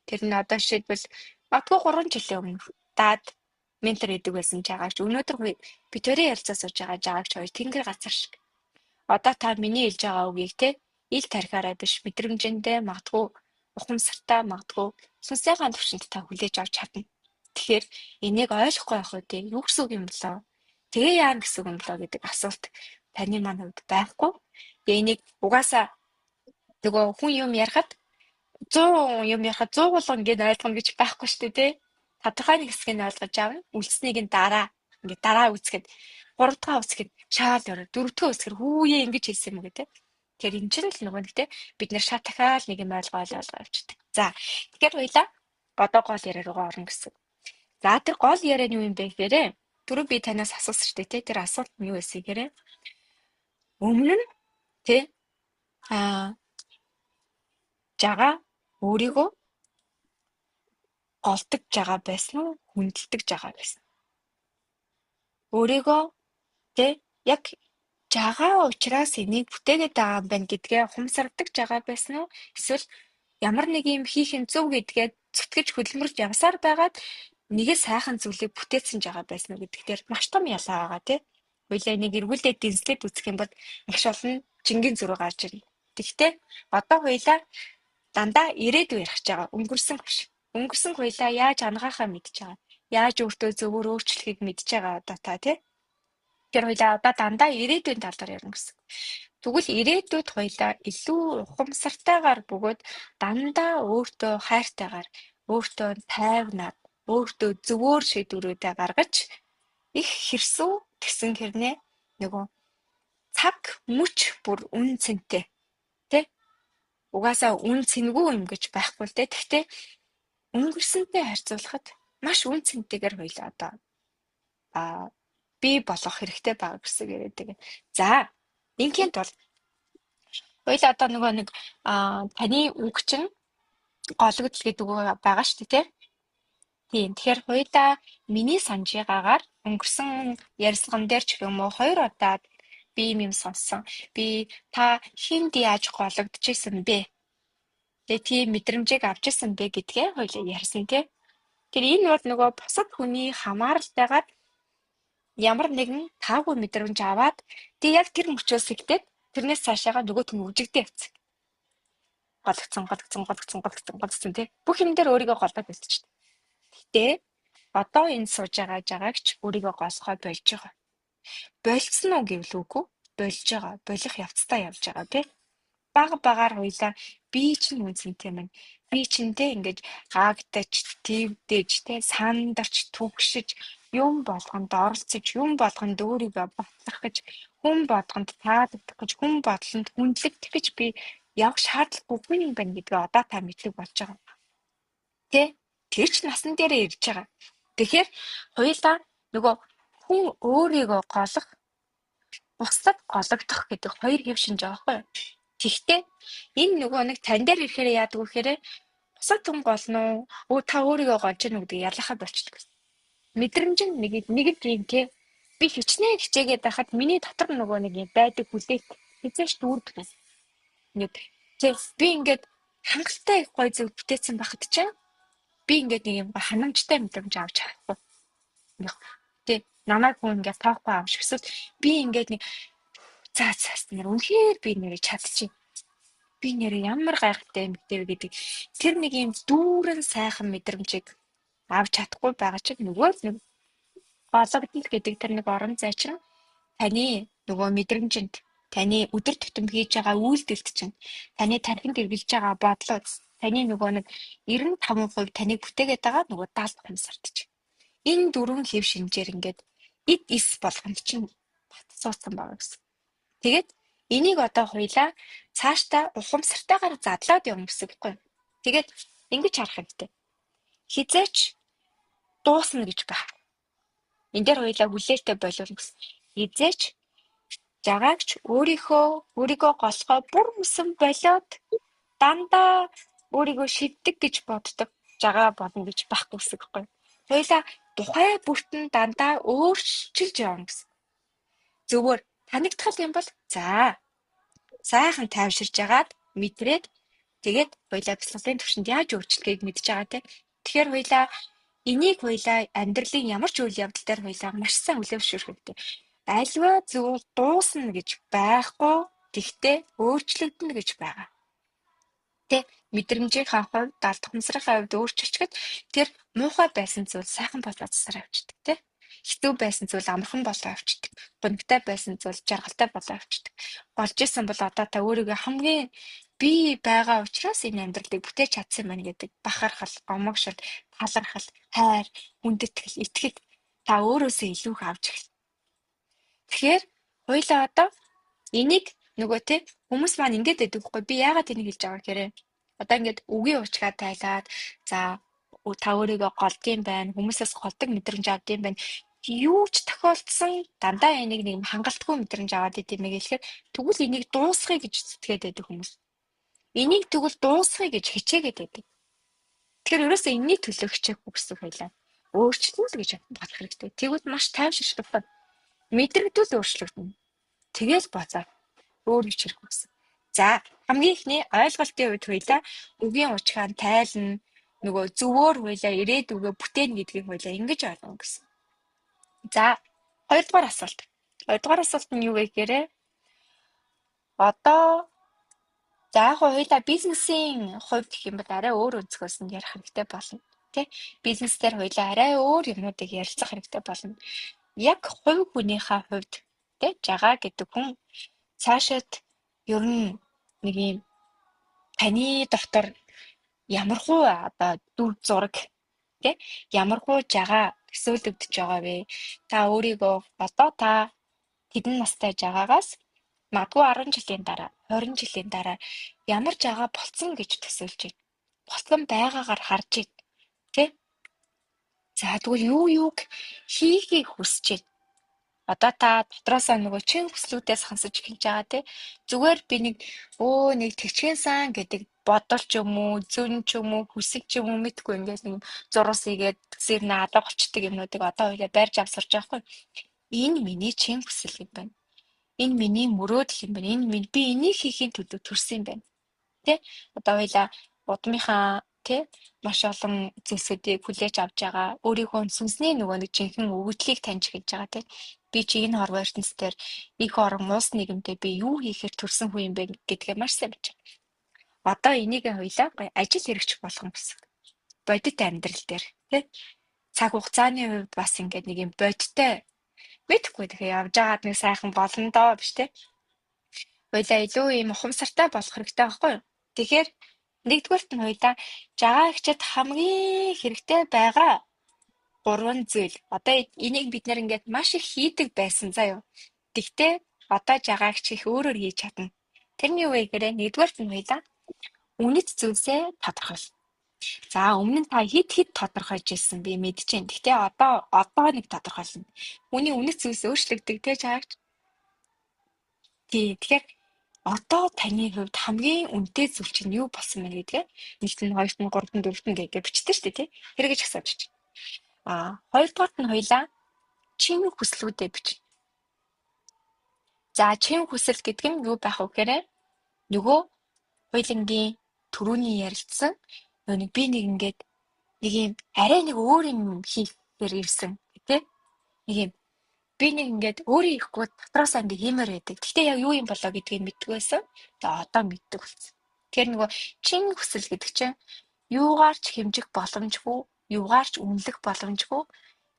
Тэр нь одоо жишээлбэл магадгүй 3 жилийн өмнө даад ментор гэдэг байсан жагаагч өнөөдөр би төрийн ярилцаа сууж байгаа жагаагч хоёр тэнгэр газар шиг. Одоо та миний хэлж байгаа үгийг те ил тархиараа биш мэдрэмжэндээ магадгүй ухамсартай магадгүй сүнсийнхаа төвшөнд та хүлээж авч чадна. Тэгэхээр энийг ойлгохгүй байх үү? Юу гэсэн үг юм болоо? Тэгээ яа гэсэн юм болоо гэдэг асуулт таны маань хувьд байхгүй. Тэгээ энийг угаасаа нөгөө хүн юм ярихад 100 юм ярихад 100 болгон ингээд ойлгоно гэж байхгүй шүү дээ, тий. Тодорхой нэг хэсгийг нь ойлгож авна. Үлдснийг нь ингээд дараа үзэхэд 3 дахь үзэхэд шаал өрөө 4 дахь үзэхэд хүүе ингэж хэлсэн юм гэдэг. Тэгэхээр энэ чинь л нөгөө нэг тий бид нэр шат дахиад нэг юм ойлгоо явчихдаг. За тэгэхээр хоёлаа одоо гол яриа руугаа орно гэсэн. За тэр гол яриа нь юу юм бэ гэхээр түрүү би танаас асуусан шүү дээ, тий. Тэр асуулт нь юу байсан гэхээр өмнө нь тий жагаа өөрийгөө голдож байгаа байсан уу, хүндэлдэг байгаа байсан. Өөрийгөө тий яг жагаа учраас энийг бүтээгээд байгаа юм байна гэдгээ ухамсардаг жагаа байсан уу? Эсвэл ямар нэг юм хийх нь зөв гэдгээ зүтгэж хөдөлмөрч явсаар байгаад нэгэ сайхан зүйлийг бүтээсэн жагаа байсан уу гэдэг дээр маш том ялгаа байгаа тий. Хоёлаа нэг эргүүлээд дэнслээд үзэх юм бол маш олон жингийн зураг гарч ирнэ. Тэгэхдээ одоо хоёлаа дандаа ирээдүй ярих гэж байгаа. Өнгөрсөн биш. Өнгөрсөн хоёлаа яаж ангаахаа мэдж байгаа. Яаж өөртөө зөвөр өөрчлөхийг мэдж байгаа одоо та тий. Тэр хоёлаа одоо дандаа ирээдүйн талаар ярина гэсэн. Тэгвэл ирээдүйд хоёлаа илүү ухамсартайгаар бөгөөд дандаа өөртөө хайртайгаар, өөртөө тайвнаар, өөртөө зөвөр шийдвэрүүдээ гаргаж их хэрсүү гэсэн хэрнээ нөгөө цаг мөч бүр үн цэнтэй тий. Угаасаа үн цэнгүй юм гэж байхгүй л дээ. Гэхдээ өнгөрсөнтэй харьцуулахад маш үн цэнтэйгээр хоёлаа одоо бий болох хэрэгтэй байгаа гэсэн яриадаг. За инként бол хоёлаа одоо нөгөө нэг таны үг чинь гологдол гэдэг үг байгаа шүү дээ, тийм. Тэгэхээр хоёлаа миний санджигаагаар өнгөрсөн ярилцлаган дээр ч юм уу 2 удаад би юм сонссон. Би та хинд яаж гологдож исэн бэ? Тэгээ тийм мэдрэмжийг авч исэн бэ гэдгээ хоёлаа ярьсан тий. Тэр энэ бол нөгөө бусад хүний хамааралтайгаар ямар нэгэн таагүй мэдрэмж аваад тэг яг тэр мөчөөс ихтэй тэрнээс цаашаага нөгөөт нь үжигдээ явцсан. Голгцсон тий. Бүх юм дээр өөрийгөө голдоод хэлчихсэн. Гэтэ одоо энэ сууж байгаа жагаагч өөрийгөө голохоо болж байгаа. Болцсон уу гэвэл үгүй, болж байгаа. Болох явцдаа явж байгаа тий. Бага багаар хоёлаа би чинь үнцэнтэй мэн. Би чинтэй ингэж гаагтаж, твдэж, тий сандарч, түгшиж, юм болгонд оролцож, юм болгонд өөрийгөө батлах гэж, хүн болгонд таалагдах гэж, хүн бодлонд хүндлэгдэх гэж би явах шаардлагагүй юм байна гэдгээ одоо та мэдлэг болж байгаа. Тэ? Тэр ч насан дээрээ ирж байгаа. Тэгэхээр хоёулаа нөгөө хүн өөрийгөө голох, бусдад гологдох гэдэг хоёр хэв шинж байгаа байхгүй юу? Тэгтээ энэ нөгөө нэг тань дээр ирэхээр яадаг вэ гэхээр бусад хүн голно уу, та өөрийгөө голж гэнэ гэдэг ялахаа болчихдог. Мэдрэмж нь нэг юм тий. Би хичнээн хичээгээд байхад миний дотор нөгөө нэг юм байдаг хүлээт хизээш дүүрдэг. Ингээд тий би ингээд хангалттай их гой зөв бүтээсэн байхад чинь би ингээд нэг юм ханамжтай мэдрэмж авч чадахгүй. Тий намайг хүн ингээд тоохгүй аав шиг эсвэл би ингээд нэг цаас нэр үнэхээр би нэрээ чадчих. Би нэрээ ямар гайхалтай юм бэ гэдэг тэр нэг юм дүүрэн сайхан мэдрэмжийг авч чадахгүй байгаа чинь нөгөө нэг гологдол гэдэг тэр нэг орон зай чинь таны нөгөө мэдрэмжинд таны өдөр тутам хийж байгаа үйлдэлт чинь таны тархинд эргэлж байгаа бодлууд таны нөгөө нэг 95% таныг бүтээгээд байгаа нөгөө 70% сартж. Энэ дөрвөн хэв шинжээр ингээд эд ис болгонд чинь бат суудсан байгаа гэсэн. Тэгээд энийг одоо хоёлаа цаашдаа ухамсартайгаар задлаад явна гэсэн үг байхгүй. Тэгээд ингэж харах хэрэгтэй. Хизээч дуусна гэж байна. Энд дээр хоёлаа хүлээлттэй боловно гэсэн. Хизээч жагаагч өөрийгөө голохоо бүр mëсэн болоод дандаа өөрийгөө шиддэг гэж боддог жагаа болно гэж байхгүй гэсэн үг байхгүй. Хоёлаа тухай бүртэн дандаа өөрчилж явна гэсэн. Зөвөр танигдах юм бол за сайхан тайвширж агаад мэдрээд тэгээд хоёлаа бяцлаглалын төвшөнд яаж өөрчлөхийг мэдж байгаа те. Тэгэхээр хоёлаа энийг хоёлаа амьдралын ямар ч үйл явдал дээр хоёлаа маш сайн хүлэвшүүлэх хэрэгтэй. Альва зүйл дуусна гэж байхгүй, тэгтээ өөрчлөгдөнө гэж байгаа. Тэ мэдрэмжийнхаа хувьд, далд ухамсарын хувьд өөрчилчгэд тэр муухай байсан зүйл сайхан болоод засаар авчдаг те. хэцүү байсан зүйл амархан болоо авчдаг. Гонигтай байсан зүйл жаргалтай болоо авчдаг. Болж исэн бол одоо та өөрийгөө хамгийн би байгаа учраас энэ амьдралыг бүтээж чадсан байна гэдэг бахархал, омогшил, талархал, хайр, хүндэтгэл, итгэл та өөрөөсөө илүү их авч эхэлнэ. Тэгэхээр хоёлаа одоо энийг нөгөө те хүмүүс маань ингэж байдаг хгүй би яагаад энийг хэлж байгаа гэхээр одоо ингэж үгийн уучгаа тайлаад за та өөрийгөө голдсон байна хүмүүсээс голдог мэдрэмж авдсан байна юу ч тохиолдсон дандаа энийг нэг хангалтгүй мэдрэмж аваад идэм мэй гэхээр тэгвэл энийг дуусгая гэж зүтгээд байдаг хүмүүс энийг тэгвэл дуусгая гэж хичээгээд байдаг тэгэхээр ерөөсөө энэний төлөө хичээхгүй гэсэн байлаа өөрчлөлт л гэж бодох хэрэгтэй тэгвэл маш тайвширчлагдана мэдрэгдүүл өөрчлөгдөнө тэгэл бацаа өөр их хэрэг болсон. За хамгийн ихний ойлголтын үед хоёлаа үгийн учгаан тайлна нөгөө зөвөр хоёлаа ирээдүгөө бүтээн гэдгийг хоёлаа ингэж ойлгоно гэсэн. За хоёрдугаар асуулт. Хоёрдугаар асуулт нь юу вэ гэхээр одоо за яг хоёлаа бизнесийн хувьд гэх юм бол арай өөр өнцгөөс нь ярих хэрэгтэй болно. Тэ? Бизнес дээр хоёлаа арай өөр юмнуудыг ярилцах хэрэгтэй болно. Яг хувь хүнийхээ хувьд тэ жагаа гэдэг хүн цаашаад ер нь нэг юм таны дотор ямархуу одоо дүр зураг тий ямархуу жагаа төсөөлөгдөж байгаа вэ? Та өөрийгөө одоо та тэдэн настай жагаагаас магадгүй 10 жилийн дараа 20 жилийн дараа ямар жагаа болцсон гэж төсөөлж байна. Болсон байгаагаар харж байна. Тий? За тэгвэл юуг хийхийг хүсэж байна. Одоо та дотроосоо нөгөө чин хүслүүдээс хансаж эхэлж байгаа тий. Зүгээр би нэг тэгчгэн сан гэдэг бодол ч юм уу, зүн ч юм уу, хүсэг ч юм уу мэдгүй ингээд нэг зурус игээд зэр наадаа болчдөг юмнуудыг одоо хоёлаа барьж авсарч байгаа хгүй. Энэ миний чин хүсэл юм байна. Энэ миний мөрөөдөл юм байна. Би энийг хийхин төлөө төрсөн юм байна. Тэ? Одоо хоёлаа удмынхаа тэ маш олон зүйлсүүдийг хүлээж авч байгаа. Өөрийнхөө сүнсний нөгөө нэг жинхэнэ өгөгдлийг таньж эхэлж байгаа тэ. Би чи энэ хорвоо ертөнцийн их орон улс нийгэмдээ би юу хийхээр төрсэн хүн юм бэ гэдгээ маш сайн мэдэж байна. Одоо энийг хоёлаа ажил хэрэгч болгон гэсэн. Бодит амьдрал дээр тий цаг хугацааны хувьд бас ингээд нэг юм бодиттой мэдхгүй тэгэхээр явж байгаад нэг сайхан болно доо биш тий. Хоёлаа илүү юм ухамсартай болох хэрэгтэй байхгүй юу? Тэгэхээр нэгдүгээрт нь хоёлаа жагаа ихчэд хамгийн хэрэгтэй байгаа 3 зүйл. Одоо энийг бид нэр ингээд маш их хийдэг байсан заа юу. Тэгтээ одоо жагаагч их өөрөөр хийж чадна. Тэрний юу вэ гэхээр нэгдүгээрт нь хоёлаа үнэт зүйлсээ тодорхойл. За өмнө нь та хид тодорхойлж ирсэн би мэдэж байна. Гэхдээ одоо нэг тодорхойлно. Үүний үнэт зүйлс өөрчлөгдөг те жаагч. Тэгэхээр одоо таны хувьд хамгийн үнэтэй зүйл чинь юу болсон бэ гэдгээ 1-т нь 2-т нь 3-т нь 4-т нь гэж бичдэг шүү дээ тий. Хэрэгэж асууж байна. Хоёрдугаарт нь хоёлаа чин хүслүүдээ бич. За чин хүсэл гэдэг нь юу байх вэ гэхээр нөгөө хоёлынгийн түрүүний ярилцсан би нэг ингээд нэг юм арай нэг өөр юм хийхээр ирсэн тий. Нэг юм би нэг ингээд өөрөө ихгүй дотроос ингээд хиймээр байдаг. Гэхдээ яг юу юм болоо гэдгийг мэдгүй байсан. Тэгээ одоо мэддэг болсон. Тэгэхээр нөгөө чин хүсэл гэдэг чинь юугаар ч хэмжих боломжгүй, юугаар ч үнэлэх боломжгүй.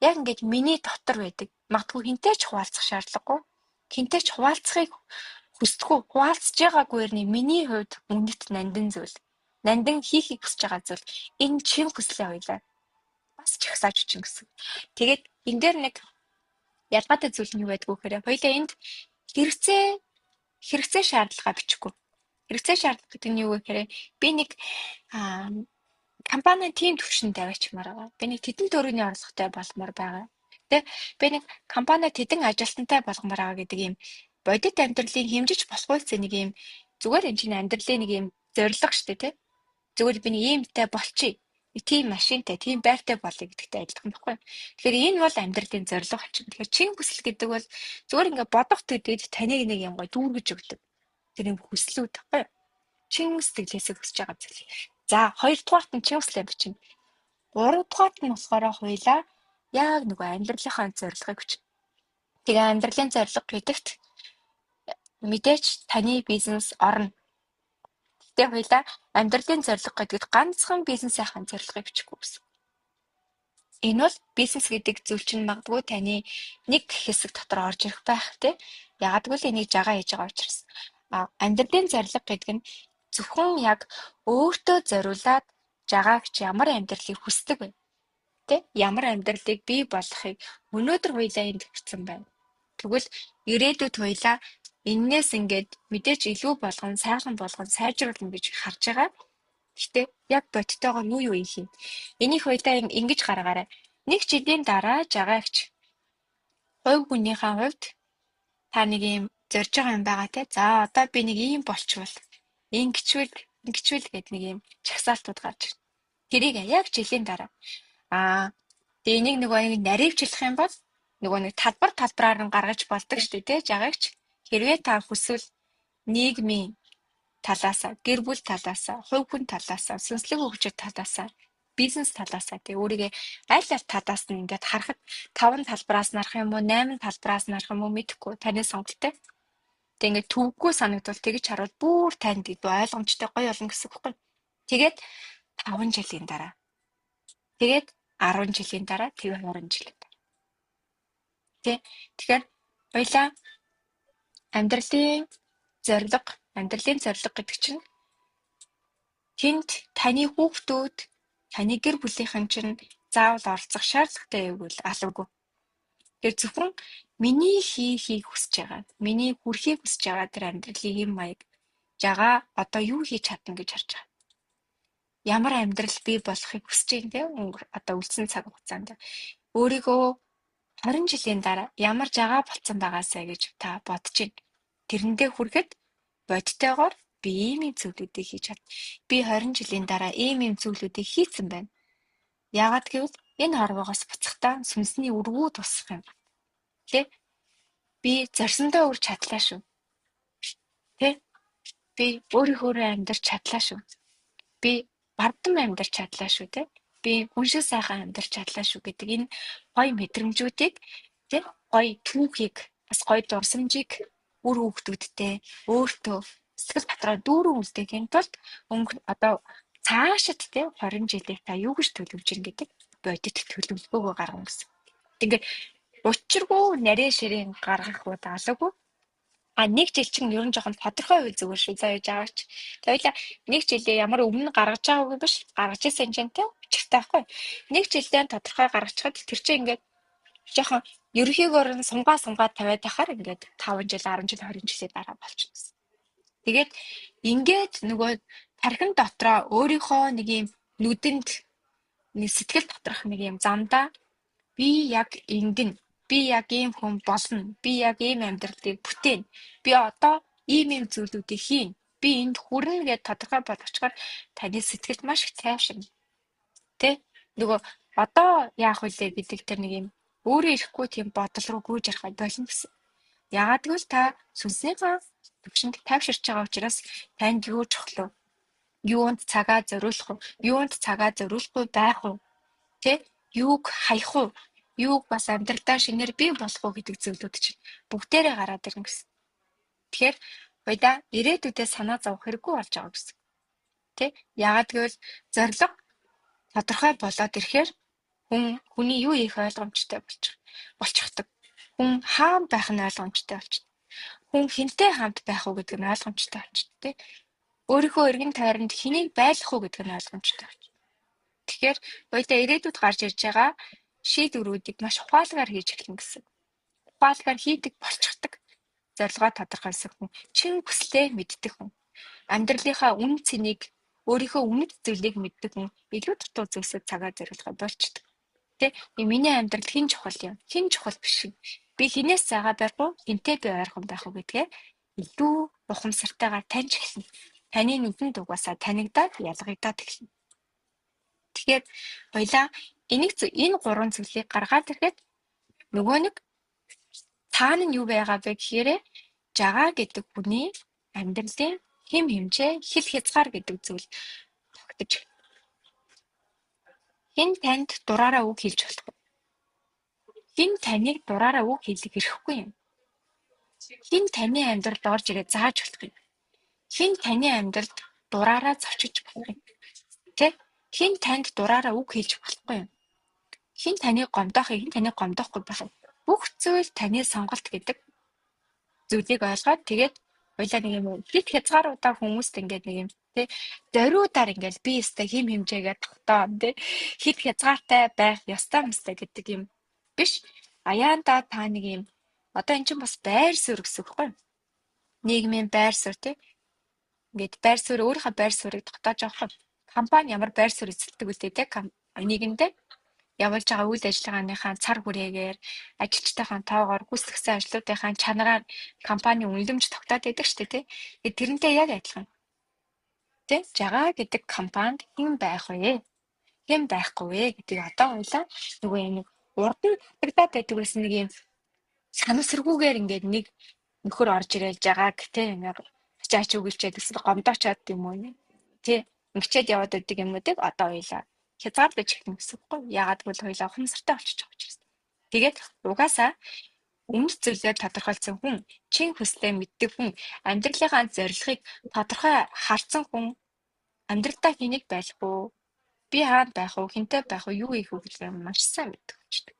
Яг ингээд миний дотор байдаг. Магадгүй хинтэй ч хуваалцах шаардлагагүй. Хинтэй ч хуваалцахыг хүсдэггүй. Хуваалцж байгаагүй ерний миний хувьд үнэт нандин зүйл. Нандин хийхийг хүсэж байгаа зүйл. Энэ чин хүслээ хоёлаа бас чагсааж үчин гэсэн. Тэгээд энэ дээр нэг ялгаатай зүйл нь юу байдгүй гэхээр хоёлаа энд хэрэгцээ шаардлага бичихгүй. Хэрэгцээ шаардлага гэдэг нь юу вэ гэхээр би нэг компани тим төвшөнд тавиачмаар байгаа. Би нэг тэдэн төгрөгийн орлоготой болмоор байгаа. Тэ би нэг компани тэдэн ажилтнтай болгомоор байгаа гэдэг юм бодит амьдралыг хэмжиж болохгүй нэг юм зүгээр энэ чинь амьдралын нэг юм зорилго шүү дээ тэ. Зүгээр би нэг иймтэй болчих. Тийм машинтай, тийм байртай болъё гэдэгтэй адилхан байхгүй. Тэгэхээр энэ бол амьдралын зорилго болчихно. Тэгэхээр чин хүсэл гэдэг бол зүгээр ингээ бодох төдийд таныг нэг юм гой дүүргэж өгдөг. Тэр юм хүслүүд байхгүй. Чин сэтгэлээсээ хүсэж байгаа зүйл. За, хоёрдугаарт нь чин хүслээ бичнэ. Гуравдугаарт нь болохоор хоёлаа яг нөгөө амьдралынхаа зорилгыг бичнэ. Тэгээ амьдралын зорилго гэдэгт мэдээж таны бизнес орно. Гэтэ хоёлаа амьдралын зорилго гэдэгт ганцхан бизнесийн зорилгыг бичихгүй гэсэн. Энэ бол бизнес гэдэг зүйл чинь магадгүй таны нэг хэсэг дотор орж ирэх байх тий. Ягаад гэвэл энийг жагаа хийж байгаа учраас. Амьдралын зорилго гэдэг нь зөвхөн яг өөртөө зориулаад жагаагч ямар амьдралыг хүсдэг вэ? Тэ? Ямар амьдралыг бий болгохыг өнөөдөр хоёлаа энд хүрсэн байна. Тэгвэл ирээдүйд хоёлаа эннээс ингээд мэдээж илүү болгон, сайхан болгон сайжруулна гэж харж байгаа. Гэхдээ яг бодтойгоор юу хийх юм? Энийг хоёлаа ингэж гаргаарай. Нэг жилийн дараа жагаагч хувь хүнийхээ хувьд та нэг юм зорж байгаа юм байгаа те. За одоо би нэг ийм болчихвол ингэчвэл гэдэг нэг юм чагсаалтууд гарч ирнэ. Тэрийг яг жилийн дараа тэгээ энийг нэг наривчлах юм бол нөгөө нэг талбараар нь гаргаж болдог шүү дээ, жагаагч. Хэрвээ та хүсвэл нийгмийн талаасаа, гэр бүл талаасаа, хувь хүн талаасаа, сүнслэг хөгжил талаасаа, бизнес талаасаа тэгээ өөрийгөө аль талаас нь ингээд харахад 5 талбараас нарах юм уу, 8 талбараас нарах юм уу мэдэхгүй таны сонголттой. Тэгээ ингээд төвөггүй санагдвал тэгж харуул бүр танд ойлгомжтой гоё болно гэсэн үг байхгүй. Тэгээд 5 жилийн дараа. Тэгээд 10 жилийн дараа, тэгээ 20 жилийн дараа. Тэ. Тэгэхээр хоёлаа амьдралын зорилго гэдэг чинь тэнд таны хүүхдүүд, таны гэр бүлийнхэн чинь заавал оролцох шаардлагатай гэвэл алавгүй. Тэр зөвхөн миний хийхийг хүсэж байгаа, миний хүрхийг хүсэж байгаа тэр амьдралын хэм маяг жагаа одоо юу хийж чадна гэж харж байгаа. Ямар амьдрал бий болохыг хүсэж байгаа юм те одоо үлдсэн цаг хугацаанд өөрийгөө 20 жилийн дараа ямар жагаа болцсон байгаасаа гэж та бодож байна. Тэрэндээ хүрэхэд бодтойгоор би ийм зүйлүүдийг хийж чад. Би 20 жилийн дараа ийм зүйлүүдийг хийсэн байна. Яагаад гэвэл энэ хорвоогоос буцахтаа сүнсний өргүү тусах юм. Тэ? Би зорсондоо үрж чадлаа шүү. Тэ? Би өөрийнхөө амьдарч чадлаа шүү. Би бардам амьдарч чадлаа шүү, тэ? Би үншиг сайхан амьдарч чадлаа шүү гэдэг энэ гоё мэдрэмжүүдийг тэ гоё түүхийг бас гоё дурсамжийг үр хүүхдүүдтэй өөртөө сэтгэл дотроо дүүрэн үлдээхийн тулд одоо цаашид тэ 20 жилийг та юу гэж төлөвлөж ийн гэдэг бодит төлөвлөгөөгөө гаргана гэсэн. Ингээд учиргүй нарийн ширийн гаргах уу алаагүй. Нэг жил чинь ер нь жоохон тодорхой үйл зүгээр шүү заяа жаач. Тэгвэл нэг жилээ ямар өмнө гаргаж байгаагүй биш гаргаж ирсэн жинтэй учиртай байхгүй. Нэг жилдээ тодорхой гаргачихад тэр чинь ингээд жоохон ерөнхийгөөр нь сумгаа тавиад байхаар ингээд 5 жил 10 жил 20 жилийн дараа болчихсон. Тэгээд ингээд нөгөө тархин дотроо өөрийнхөө нэг юм нүдэнд нэг сэтгэл доторх нэг юм замдаа би яг ингэн би яг ийм хүн болно. Би яг ийм амьдралыг бүтээн. Би одоо ийм зүйлүүдийг хийн. Би энд хүрнэ гэж тодорхой болгочоор таны сэтгэлд маш их тайвширна. Тэ? Нөгөө одоо яах вүлээ гэдэг тэр нэг юм өөрөө ирэхгүй тийм бодол руу гүйж ярих болно гэсэн. Яагаад гэвэл та сүнснийхээ төвшөнд тайвширч байгаа учраас танд юу чухал вэ? Юунд цагаа зориулах вэ? Юунд цагаа зориулахгүй байх вэ? Тэ? Юуг хаях вэ? Юуг бас амьдралдаа шинээр бий болох уу гэдэг зүйлүүд чинь бүгдээрээ гараад ирнэ гэсэн. Тэгэхээр хоёлаа ирээдүйдээ санаа зовох хэрэггүй болж байгаа гэсэн. Тэ? Яагаад гэвэл зорилго тодорхой болоод ирэхээр хүний юу хийх ойлгомжтой болчихдог. Хүн хаан байх нь ойлгомжтой болчихдог. Хүн хинтэй хамт байх уу гэдэг нь ойлгомжтой болчихдог. Тэ? Өөрийнхөө эргэн тойронд хэнийг байлгах уу гэдэг нь ойлгомжтой болчихдог. Тэгэхээр хоёлаа ирээдүйд гарч ирж байгаа шийдвэрүүдийг маш ухаалгаар хийж эхэлнэ гэсэн. Ухаалгаар хийдэг болчихдог. Зорилгоо тодорхойлсон хүн, чин хүслээ мэддэг хүн, амьдралынхаа үн цэнийг, өөрийнхөө үнэт зүйлийг мэддэг хүн илүү дутуу зүйлсөд цагаа зориулах болчихдог. Тэ? Миний амьдрал хэн чухал юм? Хэн чухал биш юм? Би хинээс цагаа барих уу? Хинтээ би ойрхон байх уу гэдгээ илүү ухамсартайгаар таньж эхэлнэ. Таны нүдэнд угаасаа танигдаад ялгагдаад эхэлнэ. Тэгэхээр хоёлаа энэ 3 зүйлийг гаргаад ирэхэд нөгөө нэг цаана нь юу байгаа вэ гэхээр жагаа гэдэг хүний амьдралын хэм хэмжээ хил хязгаар гэдэг зүйл тогтож. Хин танд дураараа үг хэлж болох вэ? Хин таныг дураараа үг хэлэх эрхгүй юм. Хин таны амьдралд орж ирээ зааж болох юм. Хин таны амьдралд дураараа зочиж болох юм. Тэ? Хин танд дураараа үг хэлж болохгүй юм. Хин таныг гомдоохыг, хин таныг гомдоохгүй байх. Бүх зүйл таны сонголт гэдэг зүйлийг ойлгоод тэгээд хоёлаа нэг юм хит хязгааруудаа хүмүүст ингээд нэг юм тий зориудаар ингээд би өстэй хим хэмжээгээ тогтоон тий хит хязгаартай байх ёстой юмстай гэдэг юм биш. Аяанда та нэг юм одоо эн чинь бас байр суурь гэсэн үг байхгүй юу? Нийгмийн байр суурь тий ингээд байр суурь өөрийнхөө байр суурийг тогтоож авах юм. Компани ямар байр суурь эзэлдэг үлдээ тий нийгэмдээ явуулж байгаа үйл ажиллагааныхаа цар хүрээгээр ажилчтайхаа тоогоор гүйцэтгэсэн ажлуудынхаа чанараар компани үнэлэмж тогтоод байдаг шүү дээ тий. Тэрнтэй яг адилхан. Тий жагаа гэдэг компанид хэн байх вэ? Хэн байхгүй вэ гэдгийг одоо хоёлаа нөгөө юм урд нь татагдаад байдаг гэсэн нэг юм санамсаргүйгээр ингээд нэг нөхөр орж ирэл жагааг тий ингээд ачаач үгэлчээд эсвэл гомдоочоод юм уу тий ингэчээд яваад байдаг юмнуудыг одоо хоёлаа хязгаарлаж эхлэх гэсэн үг гоё. Яагаад гэвэл хоёлаа ухамсартай болчихж байгаа учраас. Тэгээд угаасаа өмнө зүйлээр тодорхойлсон хүн, чин хүслээ мэддэг хүн, амьдралынхаа зорилгыг тодорхой харсан хүн амьдралдаа хэнийг байх вэ? Би хаана байх вэ? Хинтэй байх вэ? Юу хийх вэ гэдгийг маш сайн мэддэг болчтой.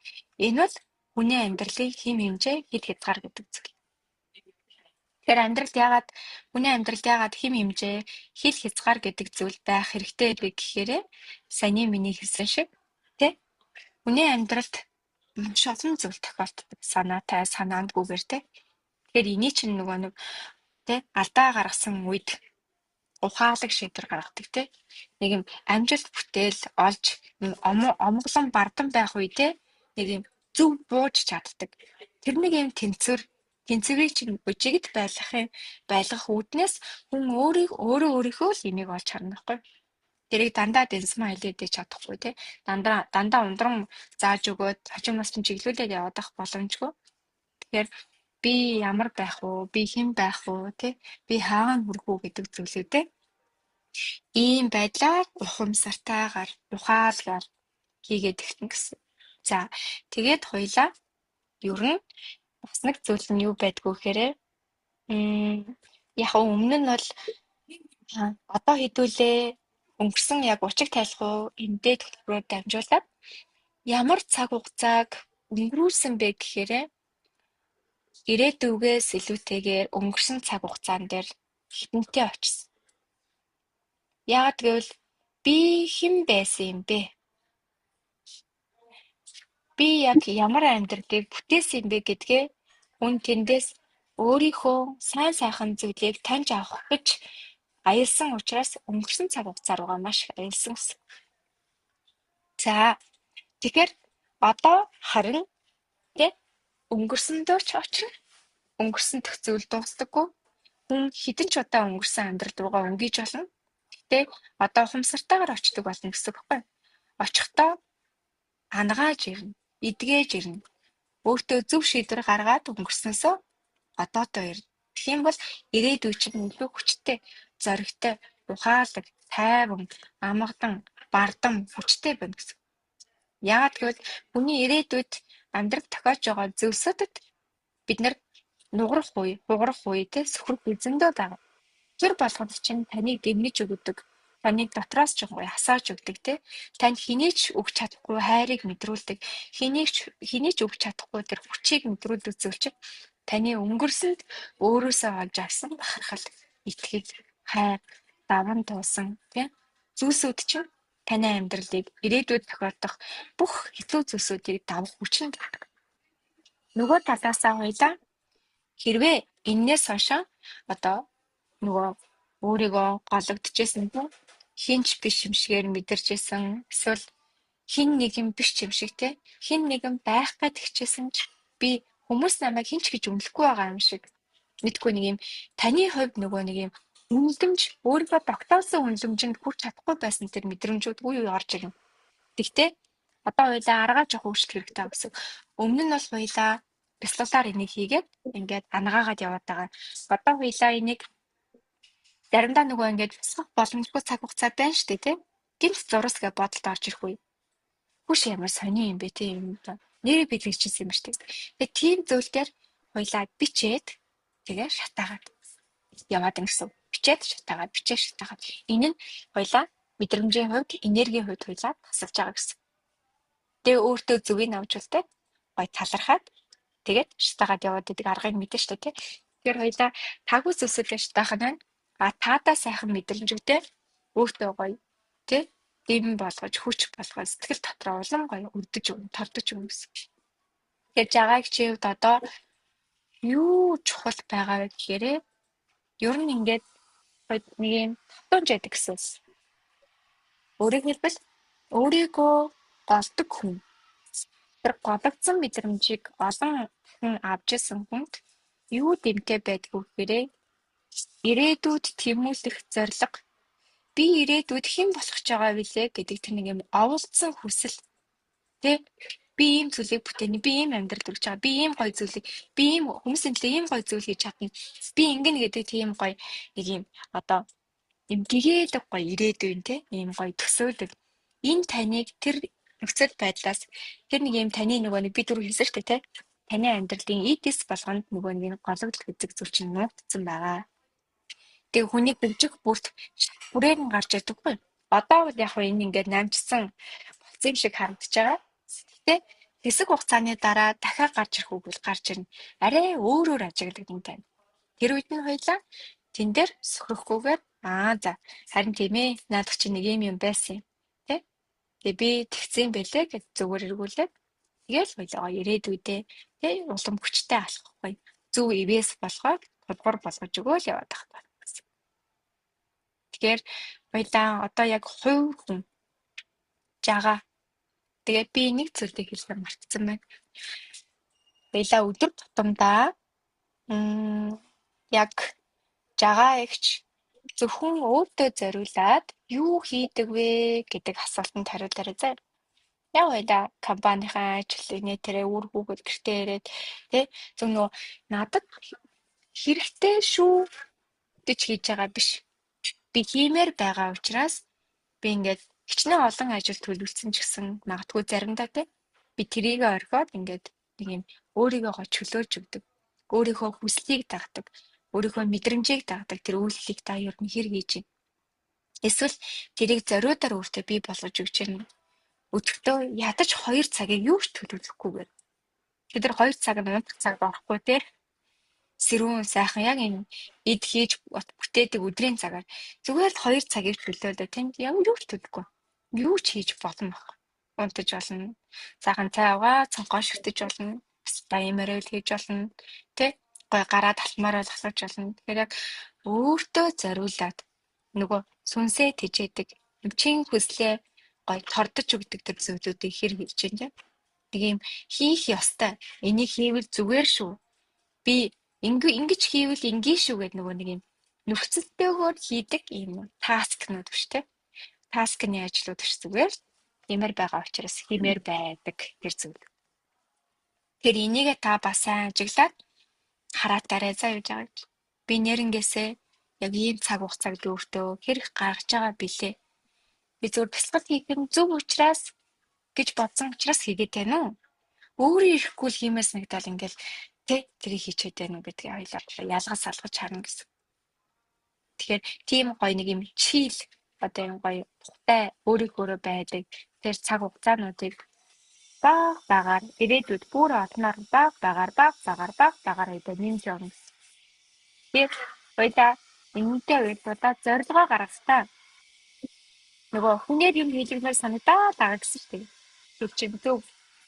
Энэ бол хүний амьдралын хэм хэмжээ, хэд хязгаар гэдэг зүйл. Тэгэхээр хүний амьдралд яагаад хэм хэмжээ, хэд хязгаар гэдэг зүйл байх хэрэгтэй вэ гэхээр саяны миний хэлсэн шиг тий хүний амьдралд маш олон зүйл тохиолддог. Санаатай, санаандгүйгээр тий. Тэгэхээр эний чинь нөгөө нэг тий алдаа гаргасан үед ухаалаг шийдвэр гаргадаг тий. Нэг юм амжилт бүтээл олж омглон бардан байх үе тий нэг юм зөв бууж чаддаг. Тэр нэг юм тэнцвэрийг чинь бүжигд байлгах үүднээс хүн өөрийнхөө л энийг олж харна байхгүй. Тэрийг дандаа дэнсмаа хэлээд чадахгүй тий. Дандаа ундран зааж өгөөд хожим нас чинь чиглүүлээд яваад ах боломжгүй. Тэгэхээр би ямар байх вэ? Би хэн байх вэ? Тий? Би хаана хүрэх үү гэдэг зүйлүүдээ ийм байдлаар ухамсартайгаар, ухаалгаар хийгээд эхэлнэ гэсэн. За, тэгээд хоёлаа ер нь бас нэг зүйл нь юу байдгүй гэхээр яг өмнө нь бол одоо хэдүүлээ өнгөрсөн яг учиг тайлхуу эндээ төлбөрөөр дамжуулаад ямар цаг хугацааг өнгөрүүлсэн бэ гэхээр ирээдүгээс илүүтэйгээр өнгөрсөн цаг хугацаан дээр хитэнтэй очсон. Яагаад гэвэл би хэн байсан юм бэ? Би яг ямар амьдралыг бүтээсэн юм бэ гэдгээ хүн тэндээс өөрийнхөө сайн сайхан зүйлийг таньж авах гэж аялсан учраас өнгөрсөн цаг хугацаа руугаа маш их аялсан гэсэн. За тэгэхээр одоо харин тэ өнгөрсөндөө ч очно. Өнгөрсөн дэх зүйл дуустдаггүй. Хүн хідэн ч удаа өнгөрсөн амьдрал руугаа өнгөж болно. Гэтэ одоо ухамсартайгаар очдог болно гэсэн үг байхгүй. Очихдоо ангааж ирнэ, эдгэж ирнэ. Өөртөө зөв шийдвэр гаргаад өнгөрснөөсөө одоодоо ирнэ. Тэгэх юм бол ирээдүйд чинь илүү хүчтэй, зоригтой, ухаалаг, тайван, амгадан, бардан, хүчтэй байна гэсэн. Яагаад гэвэл хүний ирээдүйд амьдрал тохиож байгаа зүйлсүүдэд бид нар нугарах үе, хугарах үе, сөхрөх эзэндөө байгаа. Тэр болгонд чинь таныг дэмнэж өгдөг, таныг дотроос ч гоё хасааж өгдөг те. Танд хинээч өгч чадахгүй хайрыг мэдрүүлдэг, хинээч өгч чадахгүй тэр хүчийг мэдрүүлдэг зүйл чинь таны өнгөрсөнд өөрөөсөө олж авсан бахархал, итгэл, хайр, даван туусан те зүйлсүүд чинь таны амьдралыг ирээдүйд тохиолдох бүх хэцүү зүйлсүүдийг давах хүчин гэдэг. Нөгөө талаасаа хоёлаа хэрвээ энээс хойш одоо нөгөө өөрийгөө гологдчихсэн тийм хинч биш юм шигээр мэдэрчээсэн эсвэл хин нэгэн биш юм шиг те хин нэгэн байх гээд хичээсэн ч би хүмүүс намайг хинч гэж үнэлэхгүй байгаа юм шиг мэдгүй нэг юм таны хувьд нөгөө нэг юм үнэлэмж өөрийгөө тогтоосон үнэлэмжинд хүрч чадахгүй байсан тэр мэдрэмжүүд үе орж ирнэ. Тэгтээ одоо хоёлаа аргаа жоох өөрчлөх хэрэгтэй гэсэн. Өмнө нь бол хоёлаа бяцлалаар энийг хийгээд ингээд ангаагаад яваад байгаа. Одоо хоёлаа энийг заримдаа нөгөө ингээд бяцлах боломжгүй цаг хугацаа байна шүү дээ тий. Гинт зурс гэж бодолд орж ирэх үе. Хүш ямар сони юм бэ тий юм да. Нэрээ биелэгчсэн юм шүү дээ. Тэгээ тийм зүйл дээр хоёлаа бичээд тэгээ шатаагаад яваад ингэсэн. Бичээд шатаагаад. Энэ нь хоёлаа мэдрэмжийн хувьд, энергийн хувьд хоёлаа тасалж байгаа гэсэн. Тэгээ өөртөө зүгийг авч үлдээ гой талархаад тэгээд шатагаад яваад идэг аргыг мэдэн штэ тий. Тэгэхээр хоёлаа тагус өсөлөө шатаах нь таадаа сайхан мэдрэмжтэй өөртөө гоё тий дэм болгож хүч болгож сэтгэл дотроо улам гоё өрдөж өгнө, тордож өгнө гэсэн. Тэгэхээр жагааг чи хувьд одоо юу чухал байгаа вэ гэхээр ер нь ингээд нэг юм татуунж яадаг гэсэн. Өөрөөр хэлбэл өөрийгөө голдог хүн. Тэр голөгдсон мэдрэмжийг олон хүн авч исэн хүнд юу дэмтэй байдг вэ гэхээр ирээдүйд тэмүүлэх зорилго би ирээдүйд хэн болох ч байгаа билээ гэдэг тэр нэг юм оволцсон хүсэл тий би ийм зүйлийг бүтээне би ийм амьдрал төрж байгаа би ийм гоё зүйлийг би ийм хүмүүсийн төлөө ийм гоё зүйл хийж чадна би ингэнэ гэдэг тийм гоё нэг юм одоо юм гэгээлэг гоё ирээдүйн тий ийм гоё төсөөлөл энэ таныг тэр нөхцөл байдлаас тэр нэг юм таны нөгөө нэг би түрүү хэлсэн шүү дээ тий таны амьдралын эдис болгонд нөгөө нэг гологдол гэдэг зүйл чинь нуугдсан байгаа. Тэгээ хүний бэлжих бүрт бүрээр нь гарч ядаггүй. Одоо бол яг хөө энэ ингээд намжсан болцсон юм шиг харагдаж байгаа. Гэтэ хэсэг хугацааны дараа дахиад гарч ирэх үг бол гарч ирнэ. Арай өөрөөр ажигладаг юм тань. Тэр үед нь хоёлаа тэн дээр сөхрөхгүйгээр за харин тийм ээ наадах чи нэг юм байсан юм. Тэ? Тэгээ би тэгсэн бэлээ гэж зүгээр эргүүлээд тэгэл хоёлаа ирээдүйдээ тэ улам хүчтэй алхахгүй. Зөв ивэс болгоод тулгуур болгож өгөөл яваад байгаа. Тэгэхээр хоёлаа одоо яг хувь хүн жагаа. Тэгээ би нэг зүйлийг хэлсэн мартсан байна. Хоёлаа өдөр тутамдаа яг жагаа эгч зөвхөн өөртөө зориулаад юу хийдэг вэ гэдэг асуултанд хариулаарай заа. Яг хоёлаа компанийн ажлын тэрэ үр хүүхэд гэртээ ирээд тий зөв нөө надад хэрэгтэй шүү гэж хийж байгаа биш. Би хиймээр байгаа учраас би ингээд хичнээн олон ажил төлөвлөсөн ч гэсэн магадгүй заримдаа тий би тэрийг орхиод ингээд нэг юм өөрийгөө чөлөөлж өгдөг. Өөрийнхөө хүслийг дагдаг, өөрийнхөө мэдрэмжийг дагдаг тэр үйлдэлийг та ер нь хэр хийж байна. Эсвэл тэрийг зориудаар өөртөө бий болгож өгч байна. Өдөртөө ядаж 2 цагийг юу ч төлөвлөхгүйгээр. Тэр 2 цаг нь унтах цаг орохгүй тий. Сэрүүн сайхан яг энэ эд хийж бүтээдэг өдрийн цагаар зүгээр л 2 цагийг төлөөлөө тэнд яг юу ч төлөхгүй. Юу ч хийж болно баг. Унтаж болно. Сайхан цай аваа, цонхоо шүтэж болно. Баямаараа хийж болно. Тэ? Гой гараад алтмаараа засаж болно. Тэгэхээр яг өөртөө зориулаад нөгөө сүнсээ тэжээдэг, чин хүслээ гой тордож өгдөг тэр зүйлүүдийг хэр хийж байна. Нэг юм хийх ёстой. Энийг хийвэл зүгээр шүү. Би ингэж хийвэл ингийн шүү гэдэг нөгөө нэг юм нөхцөлтэйгээр хийдэг юм таскнууд биш тэ. Таскны ажлууд биш зүгээр тиймэр байгаа учраас хиймээр байдаг тэр зүйл. Тэр энийгээ та бас сайн ажиглаад хараатаарай заа явж байгаа гэж. Би нэрнгээсээ яг ийм цаг хугацааг өөртөө хэрэг гаргаж байгаа билээ. Би зөв бясалгал хийх нь зөв учраас гэж бодсон учраас хийгээд байна уу? Өөрөө ирэхгүй л хиймээс нэгдэл ингээл тэрийг хийчихэд байна уу гэдгийг хоёлаа ялгаж салгаж харна гэсэн. Тэгэхээр тийм гоё нэг юм чийл одоо юм гоё тухтай өөрийнхөө байдаг тэр цаг хугацаануудыг багаар ирээдүйд бүр олноор багаар хэвээр нэмж явна. Тэгээд хоёлаа энэтэй уялдуулаад зорилгоо гаргахтаа нөгөө хүнээр юм хийлгэнээр санагдаад байгаа гэсэн чинь тэр чинь зөв.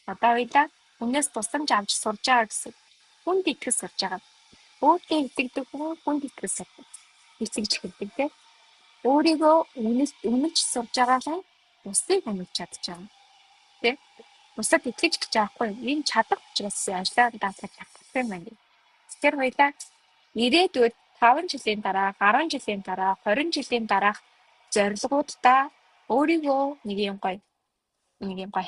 Одоо хоёлаа хүнээс тусламж авч сурж байгаа гэсэн. Хүнд итгэж сурж байгаа. Өөртөө итгэдэг хүн хүнд итгэж сурдаг. Эцэгч хэлдэг тийм. Өөрийгөө үнэлж сурж байгаа хүн бусдыг үнэлж чадчихна. Тийм. Бусдад итгэж гэж аахгүй. Энэ чадах учраас ажлаа даатгах чадах юм байна. Тэгэхээр хоёлаа ирээдүйд 5 жилийн дараа, 10 жилийн дараа, 20 жилийн дараах зорилгуудаа өөрийгөө нэг юм гоё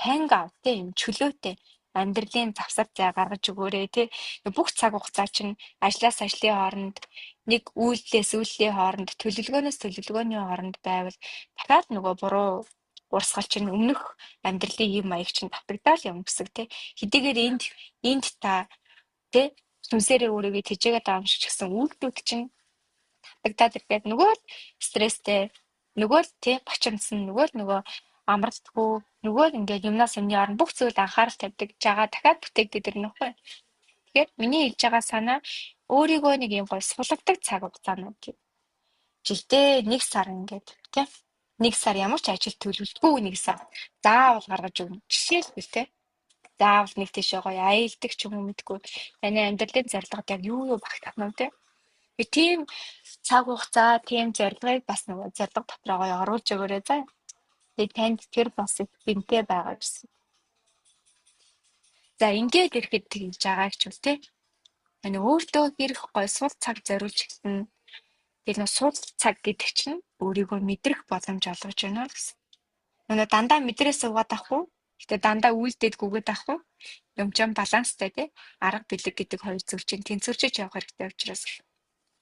ханг аут тийм чөлөөтэй амьдралын завсар зай гаргаж өгөөрэй тий. Бүх цаг хугацаа чинь ажлаас ажлын хооронд нэг үйлдэлээс үйлдлийн хооронд төлөвлөгөөнөөс төлөвлөгөөний хооронд байвал дахиад нөгөө буруу урсгал чинь өмнөх амьдралын юм маяг чинь давтагдал юм гэсэн тий. Хэдийгээр энд та тий сүнсээрээ өөрийгөө тэжээгээд байгаа юм шиг ч гэсэн үйлдэлүүд чинь давтагдаад ирээд нөгөө л стресстэй нөгөө л тий бачимсан нөгөө амралтгүй нөгөө ингээд юмнаас юмны орн бүх зүйл анхаарал тавьдаг жагаа дахиад бүтээгдээд ирнэ үгүй. Тэгэхээр миний хэлж байгаа санаа өөрийгөө нэг юм гой сулгадаг цаг хугацаанууд тийм. Жилдээ нэг сар ингээд тийм. Нэг сар ямар ч ажил төлөвлөлтгүй нэг сар заавал гаргаж өгнө. Жишээлбэл тийм. Заавал нэг тийшээ гоё аялдаг ч юм уу мэдгүй. Таны амьдралын зорилгод яг юу юу багтах нь тийм. Тийм цаг хугацаа, тийм зорилгыг бас нөгөө зорилго дотроо гоё оруулж өгөөрэй заа. Тэгээ танд тэр бас их бэнтэй байгаа гэсэн. За ингээд ирэхэд тэгж байгаа ч үл тээ. Hani өөртөө хэрэг гоё сул цаг зориулж гисэн. Тэр нөө сул цаг гэдэг чинь өөрийгөө мэдрэх боломж олгож байна гэсэн. Нөгөө дандаа мэдрээс угаад ахгүй. Гэтэ дандаа үйлдээд гүгээд ахгүй. Юмчам баланстай тий. Арга бэлэг гэдэг хоёр зүйл чинь тэнцвэрчиж явах хэрэгтэй учраас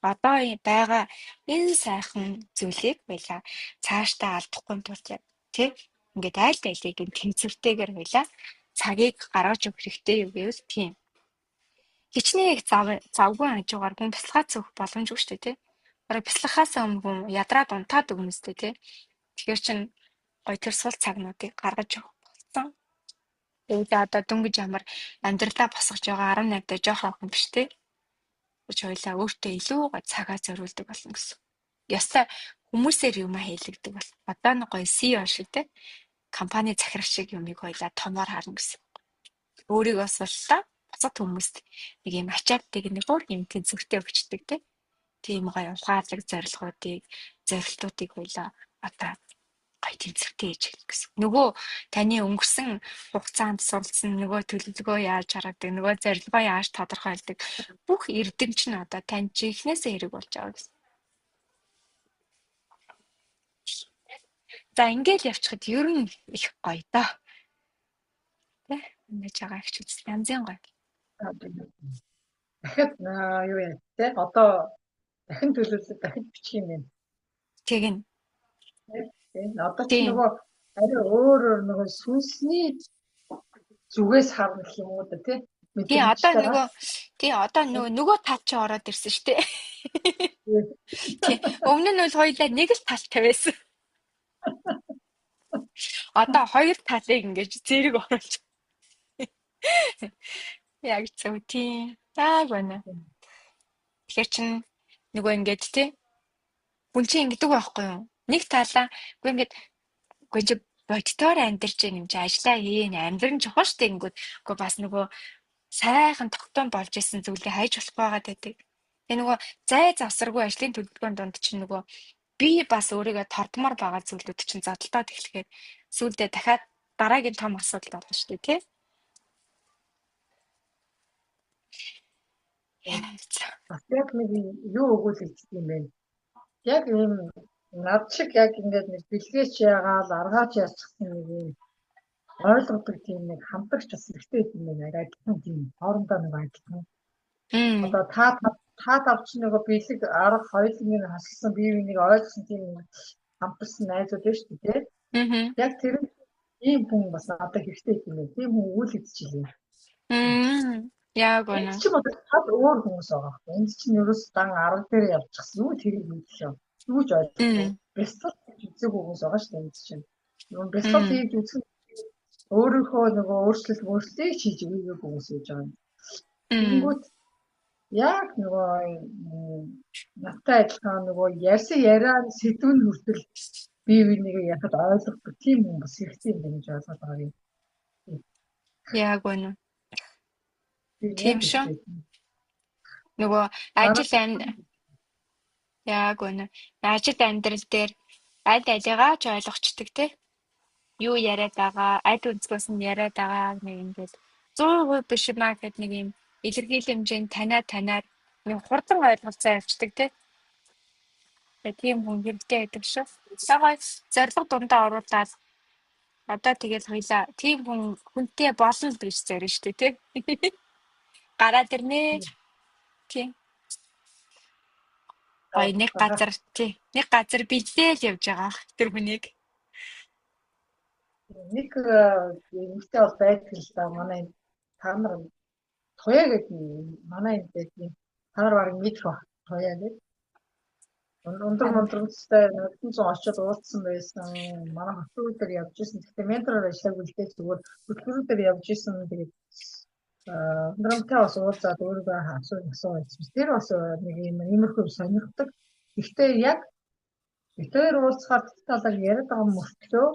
одоо байгаа энэ сайхан зүйлийг байла цаашдаа алдахгүй тулд яг тий. Ингээд айл айлыг энэ тэнцвэртэйгээр байла цагийг гаргаж өгөх хэрэгтэй юу гэвэл тийм. Хичнээн их завгүй хажуугаар хүн бясалгаац өгөх боломжгүй шүү дээ тий. Бараг бясалгахаас өмнө хүн ядраад унтаад өгнө үстэй тий. Тэгэхээр чин гоё тэр сул цагнуудыг гаргаж өгөх болсон. Үүдээ одоо дөнгөж ямар амьдралаа босгож байгаа 18 даа жоох охин биш тий. Гэж хоёлаа өөртөө илүү гоё цагаа зориулдаг болсон гэсэн. Ястай хүмүүсээр юм хийлэгдэг бол одоо нэг гоё CEO шиг тий. Компани захирагч шиг юмыг хоёлаа томоор харна гэсэн. Өөрийгөө суллаа бусад хүмүүст нэг юм ачаалтыг нэг өөр юм тэнцвэртэй өгчдөг тий. Тийм гоё ухаалаг зорилтуудыг хоёлаа одоо гоё тэнцвэртэй хийж хэлэх гэсэн. Нөгөө таны өнгөрсөн хугацаанд суралцсан нөгөө төлөвлөгөө яаж харагдаг, нөгөө зорилгоо яаж тодорхойлдог бүх эрдэмч нь одоо тань чихнээсээ хэрэг болж байгаа гэсэн. За ингээл явчихад ер нь их гоё доо. Тэ? Ингэж байгаа их ч үс янзын гоё. Дахиад юу яа те одоо дахин төлөвлөлт дахиж бичих юм байна. Тэгнь. Тийм. Одоо ч нөгөө арай өөр нөгөө сүнсний зүгээс харна гэх юм уу да тий. Тий одоо нөгөө тал чи ороод ирсэн шүү дээ. Тий. Өмнө нь бол хоёулаа нэг л тал тавиасан. Одоо хоёр талыг ингэж зэрэг оруулж. Яг зөв тий. За гэнэ. Тэгэхээр чин нөгөө ингэж тий. Хүн чи ингэдэг байхгүй юу? Нэг талаа үгүй ингэж бодтоор амьдарч юм чи ажиллаа хийн амьдрын чухал штэ ингэүүд үгүй бас нөгөө сайхан тогтоон болж исэн зүйлийг хайж болох байгаад байдаг. Тэгээ нөгөө зай завсаргүй ажлын төлөвлөгөөнд донд чинь нөгөө би бас өөрийгөө тордмор байгаа зүйлүүд чинь задлаад эхлэхээр сүүлдээ дахиад дараагийн том асуудал болно шүү дээ тий. Бас яг нэг юу өгүүлэгдсэн юм бэ? Яг юм над шиг яг ингээд нэг бэлгээч яагаад аргаач яачихсан нэг юм ойлгодог тийм нэг хамтагч бас хэрэгтэй юм байна. Адилхан тийм хоорондоо нэг адилхан. Одоо та тавч нөгөө бэлэг арга хоёулын хассан бие биенийг ойлгосон тийм хамтарсан найзууд байна шүү дээ. Яг тэр ийм хүн бас надад хэрэгтэй юм байна. Тийм хүн үйлдэлчихлээ. Яг үнэ. Чи бодож тал өөр хүмүүс байгаа. Энд чинь ерөөс дан арга дээр явчихсан. Юу тэрийг мэдлээ. Юу ч ойлгохгүй. Бясалгал үзэг хүмүүс байгаа шүү дээ энд чинь. Нөгөө бясалгал хийж үзэх өөрийнхөө нөгөө өөрчлөлт хийж өгөх хүмүүс гэж байгаа. Тэгэнгүүт яг нөгөө надтай адилхан нөгөө ярьсан яриа сэдвүүн хүртэл бие биенийг яхад ойлгохгүй тийм хүн бас хэрэгтэй юм гэж ойлгоод байгаа юм. Яг үнэ. Тийм шүү. Нөгөө яг үнэ. Ажил амьдрал дээр аль алигаа ч ойлгочдөг те. Юу яриад байгаа, аль өнцгөөс нь яриад байгаа нэг ингээд 100% биш маа гэхэд нэг юм илэрхийлэл хэмжээнд танаар нэг хурдан ойлголцоо явцдаг те. Тийм хүн хэрэгтэй байдаг шүү. Цагаа зориг дундаа оруулаад одоо тэгэл хоёлаа тийм хүнтэй болно л гэж зорино шүү дээ тий. Гараад ирнэ. Тийм. Ой нэг газар бэлдээл явж байгаа тэр хүнийг. Нэг юмтай бол байдаг л да манай та нар туяа гэдэг манай энэ байдаг. Та нар баг мэдэх баг туяа гэдэг. Өндөр мундрагчтай нөлтөн зүүн очиод уулзсан байсан. Манай хотруудаар явж исэн. Гэхдээ ментороор ажиллаагүй л дээ зүгээр хөтөлбөрүүдээр явж исэн. Тэгээд өндөрмтэй бас уулзаад өөрийгөө асуусан. Тэр бас нэг юм иймэрхүү сонирхдаг. Гэхдээ яг битээр уулзахаар талаар яриад байгаа мөртлөө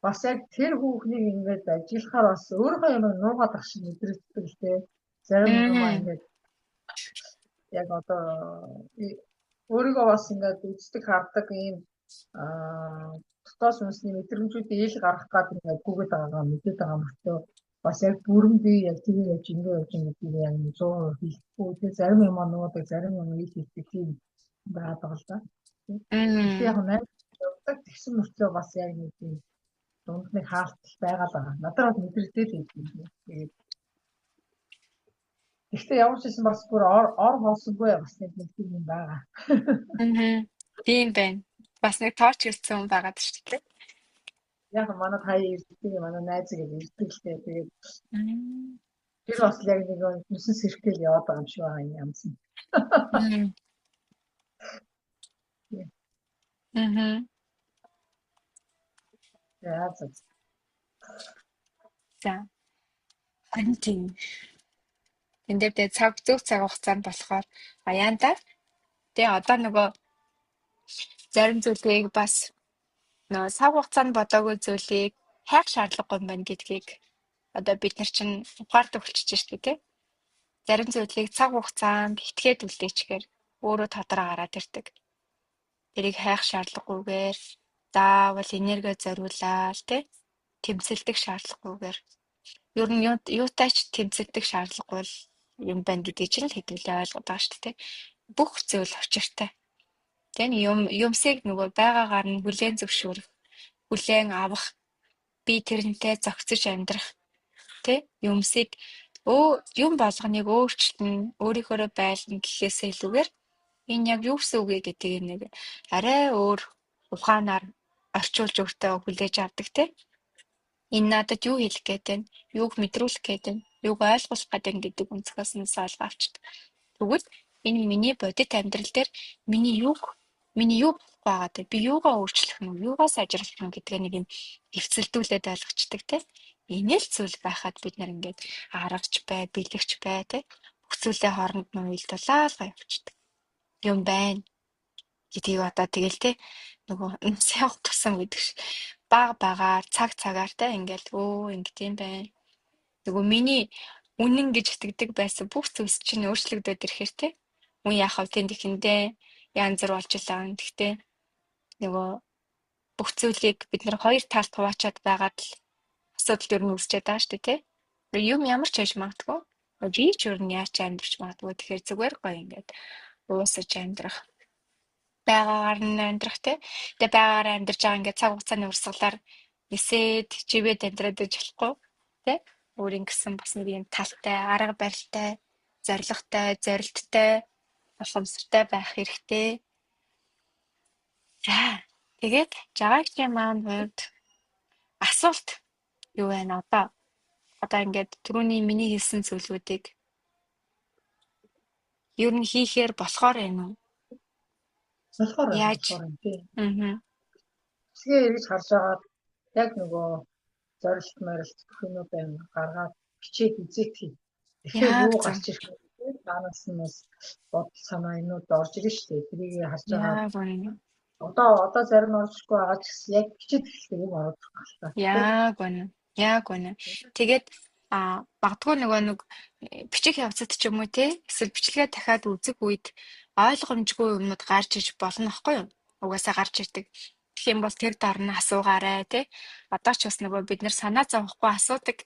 бас яг тэр хүүхнийг ингээд ажиллахаар бас өөрийнхөө юм нуугаад ах шиг мэдрэгддэг л дээ. Зарим юм ингээд яг одоо өөрийгөө бас ингээд үздэг хардаг ийм дотоос үнсний мэдрэмжүүдийг ил гаргах гад ингээд гүгээд байгаагаа мэдээд байгаа мөртөө бас яг бүрэн бие яг тийм явж ингэ явж гэдгийг яг 100% хэлэхгүй. Тэгээ зарим юм нуудаг, зарим юм ил хэлдэг тийм байгаад байгаа л да. Гэхдээ яг найз явдаг тэгсэн мөртөө бас яг нэг тийм дунд нэг хаалттай байгаа л байгаа. Надад бол мэдрэгдээд байдаг юм. Тэгээд гэхдээ ямар ч юм бас бүр ор хоосонгүй бас нэг юм байгаа. Тийм байна. Бас нэг тооч гэлцсэн хүн байгаад шүү дээ. Яг манай хаяа ирдэг манай найз гэж ирдэг л дээ. Тэгээд тэр бас яг нэг нүсэн сэрхэл яваад байгаа юм шиг байгаа юм янз. За. Харин тийм. Энд дээр зөв цаг хугацаанд болохоор аяанда тэгээ одоо нөгөө зарим зүйлийг бас нөгөө цаг хугацаанд бодоогүй зүйлийг хайх шаардлагагүй юм байна гэдгийг одоо бид нар чинь ухаардаг болчихж шүү дээ. Зарим зүйлийг цаг хугацаанд итгээд үлдээчихээр өөрөө тодроо гараад ирдэг. Тэрийг хайх шаардлагагүйгээр заавал энерги зориулаад тэмцэлдэх шаардлагагүйгээр ер нь юутай ч тэмцэлдэх шаардлагагүй юм байна гэдгийг чинь л хэдүүлээ ойлгоод байгаа шүү дээ. Бүх зүйл учиртай. Тэгвэл юмсыг нөгөө байгаагаар нь хүлээн зөвшөөрөх, хүлээн авах, би тэрнтэй зохицож амьдрах, юмсыг юм болгоныг өөрчлөн өөрийнхөө байлгана гэхээсээ илүүгээр энэ яг юу гэсэн үг вэ гэдгийг нэг арай өөр ухаанаар орчуулж өөртөө хүлээж авдаг Энэ надад юу хэлэх гээд байна? Юуг мэдрүүлэх гээд байна? Юуг ойлгуулах гээд байна гэдэг өнцгөөс нь олго авчдаг. Тэгвэл энэ миний бодит амьдрал дээр миний юу болох байгаад би юугаа өөрчлөх нь юугаа сайжруулах нь гэдгээ нэг юм эвцэлдүүлээд ойлгочдаг Энэ л зүйл байхад бид нар ингээд аргач бай, бэлэгч бай бүх зүйлээ хооронд нь уялдуулаа явчихдаг. Юм байна гэдгийг одоо тэгэл нөгөө сяг тусан гэдэг ш. Баг багаар цагаар ингээл ингэт юм байна. Нөгөө миний үнэн гэж итгэдэг байсан бүх зүйлс чинь өөрчлөгдөд ирэхээр үн яах вэ тэндихэндээ янз бүр болж илаа. Гэхдээ нөгөө бүх зүйлийг бид нэр хоёр талд хуваачаад байгаад л асуудал юу нүсчээд байгаа шүү дээ юм ямар ч хийж магадгүй. Би ч өөр нь яаж амьдрч магадгүй. Тэгэхээр зүгээр гоё ингээд уусаж амьдрах. Байгаагаар нь амьдрах Тэгээ байгаагаар амьдарч байгаа ингээд цаг хугацааны урсгалаар нисээд чивэд амьдраад иж болохгүй өөрийн гэсэн бас нэг юм талтай, арга барилтай, зоригтой, зорилттой, ухамсартай байх хэрэгтэй. За тэгээд жагаагийн маань хувьд асуулт юу байна одоо ингээд түрүүний миний хэлсэн зүйлүүдийг ер нь хийхээр болохоор байна уу? Болохоор Яаж? Тэгээ эргэж харж байгаа яг нөгөө зорилт морилт бүх юмуд байна гаргаад хичээд үзээт хий. Тэгэхээр юу гарч ирэх вэ? Таанаас нь бас бодол санаа юмуд орж ирнэ шүү дээ. Тэрийг харж байгаа. Одоо зарим нь орчихгүй байгаа ч гэсэн яг хичээд хэлдэг юм ороод байгаа л та. Яг үнэ. Тэгээд багдгүй нөгөө нэг бичих явцад ч юм уу эсвэл бичлэгээ дахиад үзэх үед ойлгомжгүй юмнууд гарч иж болно ахгүй юу? Угаасаа гарч ирдэг. Тэгэх юм бол тэр дор нь асуугаарай Одоо ч бас нөгөө бид нэр санаа зовхгүй асуудаг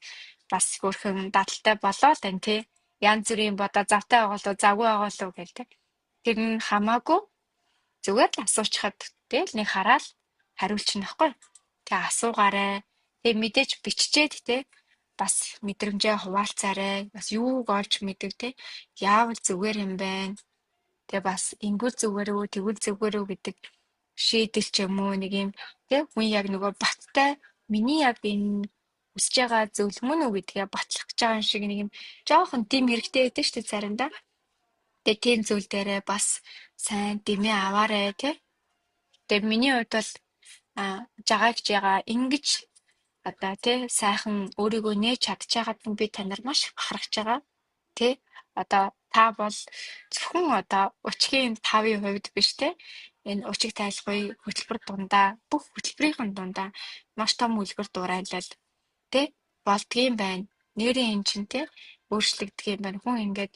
бас хөөрхөн дадалтай болоод байна Янз бүрийн бодоо завтай байгаа болоо завгүй байгаа болоо гэл Тэр нь хамаагүй зүгээр л асуучхад л нэг хараад хариулчихна ахгүй. Тэгээ асуугаарай. Тэгээ мэдээж биччихэд бас мэдрэмжээ хуваалцаарай. Бас юуг олж мэдэг яавал зүгээр юм байна. Тэгээ бас ингүүл зүгээр үү, тэгвэл зүгээр үү гэдэг шийдэл ч юм уу нэг юм хүн яг нөгөө баттай миний яг энэ үсэж байгаа зөвлөмөн үү гэдгээ батлах гэж байгаа юм шиг нэг юм жоохон тийм хэрэгтэй байдаг шүү дээ заримдаа. Тэгээ тийм зүйл дээрээ бас сайн дэмий аваарэ тий. Тэгээ миний хувьд бол жагааж байгаа ингэж одоо тий сайхан өөрийгөө нээж чадчихагаад би танаар маш их бахархаж байгаа. Тий одоо та бол зөвхөн одоо өчгийн 5-ын хувьд биш тий. Энэ өчиг тайлбарыг хөтөлбөр дундаа бүх хөтөлбөрийн дундаа маш том үлгэр дуурайлал тий болдгийм байна. Нэрийн эн чинь тий өөрчлөгддөг юм байна. Хүн ингээд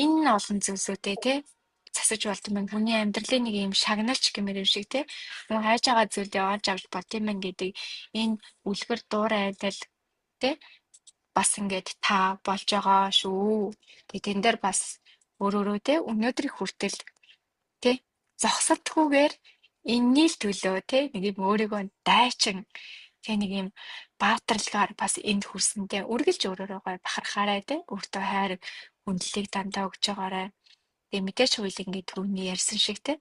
энэ олон зүйлсүүдээ тий засаж болд юм байна. Хүний амьдралын нэг юм шагналч гэмээр юм шиг тий. Хүн хайж байгаа зүйлээ олж авч болд юм байна гэдэг энэ үлгэр дуурайлал тий бас ингээд та болж байгаа шүү. Тэгээ тэн дээр бас өөрөөрөө тий өнөөдрийг хүртэл тий зогсолтгүйгээр энэний л төлөө тий нэг юм өөрийгөө дайчин тий нэг юм баатарлагаар бас энд хүрсэндээ үргэлж өөрөөрөө бахархаарай тий өөртөө хайр хүндлэлийг дандаа өгч байгаарай. Тэгээ мэдээж хууль ингээд түрүүний ярьсан шиг тий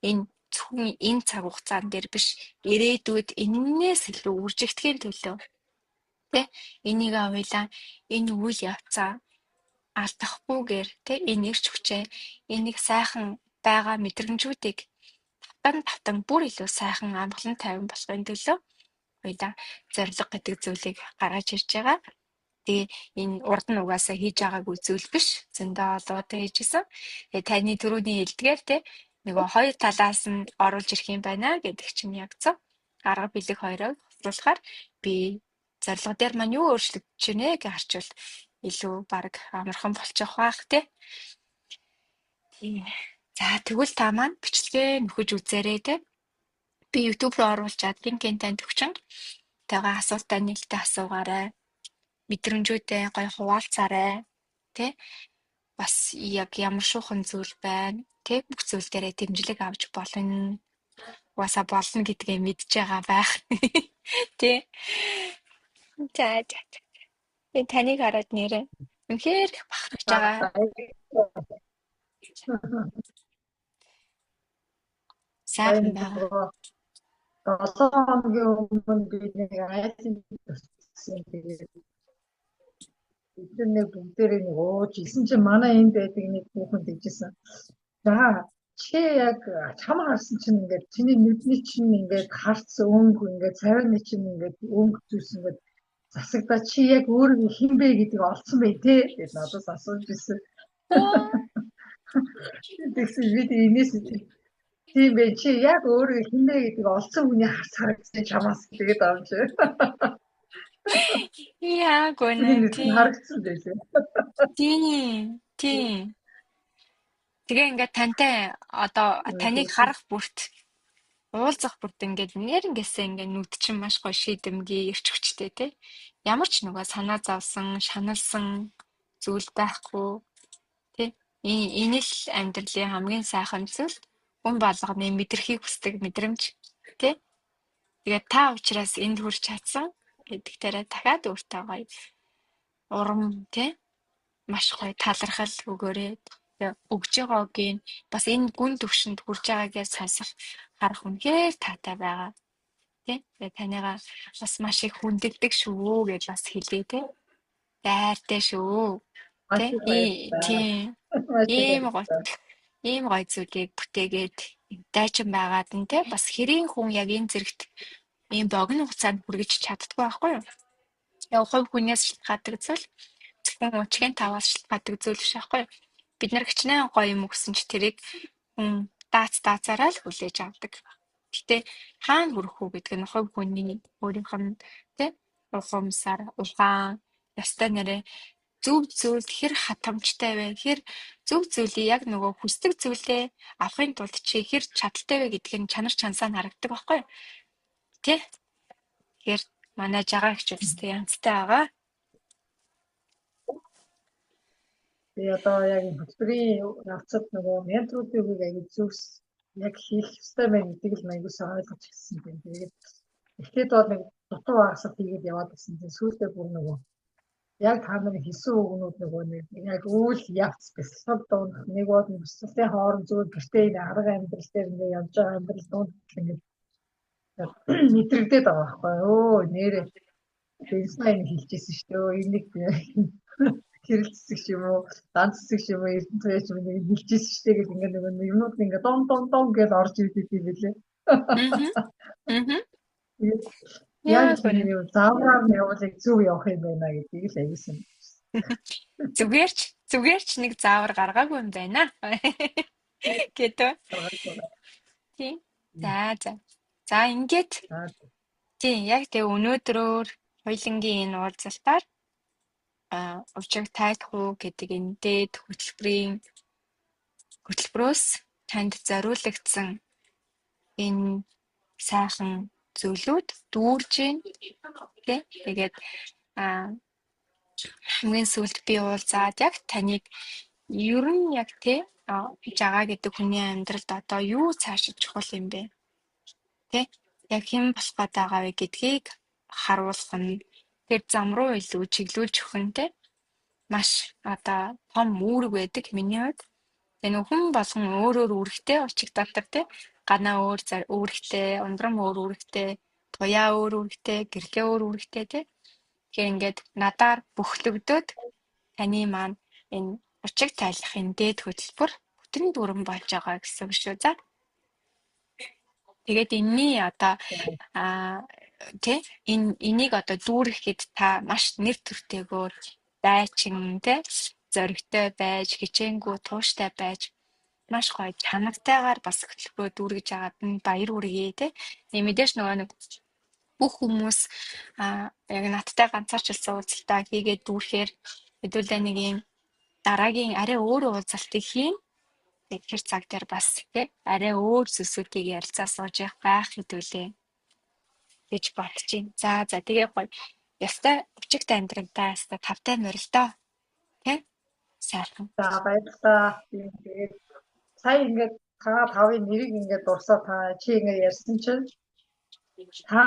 энэ зөвхөн энэ цаг хугацаан дээр биш ирээдүйд энээс илүү үржигдэхийн төлөө тий энийг авъя энэ үйл явцаа алдахгүйгээр тий энэ ирч хүчээ энийг сайхан байгаа мэдрэмжүүдийг тавтан бүр илүү сайхан амгалан тайван болохын төлөө хоёлаа зориг гэдэг зүйлийг гаргаж ирж байгаа. Тэгээ энэ урд нь угаасаа хийж байгаагүй зүйл биш. Зөндөө олоотой хийжсэн. Тэгээ таны түрүүний хэлдгээр тий нөгөө хоёр талаас нь оруулж ирэх юм байна гэдэг чинь яг зөв. Арга билег хоёроо хослуулахаар би зорилго дээр маань юу өөрчлөгдөж байна гэж харчвал илүү баг амархан болчих واخ тий. За тэгвэл та маань бичлэгээ нөхөж үзээрэй тий. Би YouTube руу оруулчаад линкийн танд өгчин. Тэгээ асуултаа нээлттэй асуугаарай. Мэдрэмжүүдээ гоё хуваалцаарай. Тэ? Бас яг ямар шуухан зүйл байна. Тэ? Бүх зүйл дээрээ дэмжлэг авч болно. Угаасаа болно гэдгээ мэдж байгаа байх. Тэ? За. Би таныг хараад нэрээ. Үнэхээр их бахархаж байгаа. Сайхан байгаа. 7 хоногийн өмнө би нэг айсан гэсэн тэгээд бид нэг бүгдээрээ нэг ууж исэн чинь манай энд байдаг нэг хүүхэн тэгжсэн. За чи яг чам харсан чинь ингээд чиний нүдний чинь ингээд харц өнгө ингээд цавины чинь ингээд өнгө зүс ингээд засагдаа чи яг өөрөө хин бэ гэдгийг олцсон бай тээ гэж надаас асууж ирсэн. Тэгсэн бид энэс тийм бэ чи яг өөрөө хин бэ гэдгийг олцсон хүний харц харагдсан чамаас тэгээд авч. Яа гонэ тийм харагдсан байлээ. Тийм. Тэгээ ингээд тантай одоо таныг харах бүрт уулзах бүрт ингээд нэрнгээсээ ингээд нүд чинь маш гоё шийдэмгий ирч хүчтэй тий. Ямар ч нөгөө санаа зовсон, шаналсан зүйл байхгүй тий. Энэ л амьдралын хамгийн сайхан зүйл. Хүн болгоны мэдрэхийг хүсдэг мэдрэмж тий. Тэгээ та учраас энд хүрч чадсан гэдэгтээ дахиад өөртөө гоё урам тий. Маш гоё талархал өгөөрэй. Өгж байгаагийн бас энэ гүн төвшөнд хүрж байгаагаас сонсох харах үнэхээр таатай байгаа. Тэ? Тэгээ танайгаа бас маш их хүндэлдэг шүү гэж бас хэлээ тэ. Дайртай шүү. Тэ? Тийм. Ийм гоё зүйлийг бүтээгээд дайчин байгаад нь тэ бас хэрийн хүн яг энэ зэрэгт ийм богино хугацаанд хүргэж чаддгүй байхгүй юу? Яг хувь хүнээс шалтгаалдаг зүйл зөвхөн өчгийн таваас шалтгаалдаг зүйл биш байхгүй юу? Бид нар хичнээн гоё юм өгсөн ч тэрийг хүн даацаараа л хүлээж авдаг. Гэтэ хаана хүрэх үү гэдэг нь хувь хүний өөрийнх нь тий ухамсар, ухаан, ястай нэрэ зөв зүйл хэр хатамжтай вэ? Хэр зөв зүйлийг яг нөгөө хүсдэг зүйлээ авахын тулд чи хэр чадaltaй вэ гэдг нь чанар чансаа нь харагддаг байхгүй юу? Тий? Тэгэхээр манай жагаа гэж үстэй янзтай байгаа. Тэгээ одоо яг хөтөлбөрийн явцад нөгөө менторуудын үгийг аягүй зөвс яг хийх ёстой байна гэдгийг л маягүйсаа ойлгож ирсэн юм. Тэгээд эхлээд бол нэг дутуу багсах хийгээд яваад байсан. Тэгээд сүүлдээ бүр нөгөө яг та нарын хийсэн үгнүүд нөгөө нэг яг үйл явц бясалгал дуунах нэг бол бясалгалын хооронд зөв гэртээ арга амьдрал дээр ингээд явж байгаа амьдрал дунд ингээд мэдрэгдээд байгаа байхгүй юу? Нэрээ энэ сайн хэлжсэн шүү дээ. Энийг Кирилл цэцэг ч юм уу, дан цэцэг ч юм уу, Эрдэнэ туяа ч юм уу нэг хэлжсэн штэ гэл ингээд нөгөө юмнууд ингээд дом гэж орж ирдэг юм билээ. Мгм. Мгм. Тэгээд яг Яг үнэ. тийм заавраар явуулыг зөв явах юм байна гэдгийг л аяасан. Зүгээрч нэг заавар гаргаагүй юм байна. Гэдэг. Тийм. За. За ингээд тийм яг тэг өнөөдрөөр хоёлынгийн энэ уулзалтаар учиг тайлах уу гэдэг энэ дээд хөтөлбөрөөс танд зориулагдсан энэ сайхан зүйлүүд дүүрж гин тий. Тэгээд хамгийн сүүлд би уулзаад яг таныг ер нь яг тий жагаа гэдэг хүний амьдралд одоо юу цаашид чухал юм бэ? Тий? Яг хэн болох гээд байгаа вэ гэдгийг харуулах нь тэр зам руу илүү чиглүүлж өгөх нь тий маш одоо том үүрэг байдаг миний хувьд. Тэгээ нөх хүн болгон өөрөөр үүрэгтэй очих дотор тий ганаа өөр үүрэгтэй, ундрам өөр үүрэгтэй, туяа өөр үүрэгтэй, гэрлээ өөр үүрэгтэй тий. Тэгэхээр ингээд надаар бүхлөгдөөд таны маань энэ учиг тайлахын дээд хөтөлбөр бүтэн дүрэн болж байгаа гэсэн үг шүү. За. Тэгээд энэний одоо тий энийг одоо дүүрэхэд та маш нэр төртэйгээр дайчин тий зоригтой байж хичээнгүү тууштай байж маш гоё чанартайгаар бас хөтөлбөрөө дүүргэж агаад нь баяр хүргэе тий. Мэдээж нөгөө нэг бүх хүмүүс яг надтай ганцаарчлсан уулзалтаа хийгээд дүүрхээр хэдүүлээ нэг юм дараагийн арай өөр уулзалтыг хийн. Тэгэхээр цаг дээр бас тий арай өөр зүйлсүүдийг ярилцаа сууж явах байх хэдүүлээ гэж бодож байна. За тэгээ гоё. Ястай өчигт амьдралдаа ястай тавтай морилдоо. Тий? Сайхан. За баярлалаа. Тэгээд сая ингээд та тавын нэрийг ингээд дурсаа та чи ингээд ярьсан чинь та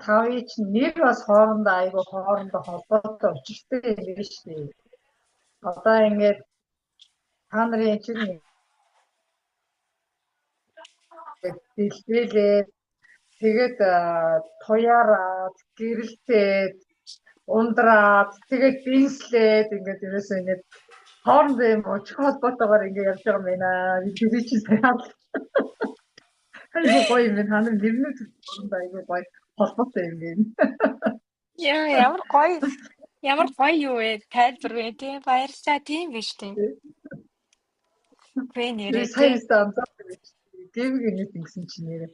тавын чинь нэр бас хоорондоо холбоотой учиртай юм биш үү? Одоо ингээд та нарын чинь дэлбэлээ тэгээд туяараад гэрэлтээд ундраад тэгээд бинслээд ингээд ерөөсөө ингээд хоорондоо юм очих холбоотойгоор ингээд явж байгаа юм байна. Би чи сайн айгуу гоё юм. Та нар нэрнүүд хоорондоо айгуу гоё холбоотой юм байна. Яа, ямар гоё юу вэ? Тайлбар вэ тий? Баярлалаа тийм биш тий. Бэ нэрээ тий. Саясаа анзаардаг гэж. Дэвиг нэг ингэсэн чинь нэрээ.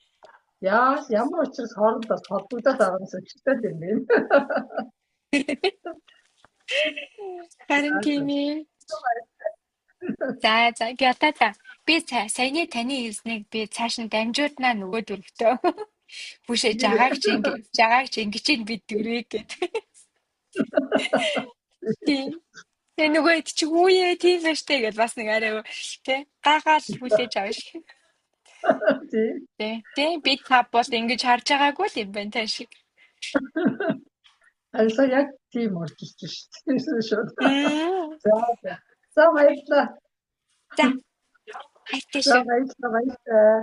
Ямар учраас хоорондоо холбогдоод байгаа юм учиртай юм бэ? Харин тийм ээ. За гятаа би саяны таны хэлснийг би цааш нь дамжуулнаа нөгөө дүрхтөө. Хүшээ жагаагч ингэж бид дүрээ гэд. Тийм. Тэгээ нөгөө чи хүүе тийм байж тээ гэд бас нэг арай тий гаагаал хүлээж авна шиг. Тий бид та бол ингэж харж байгаагүй л юм байна та шиг. Also яг тийм орж ирж шүү дээ. За баярлалаа. За. Хайртай шүү. Баярлалаа.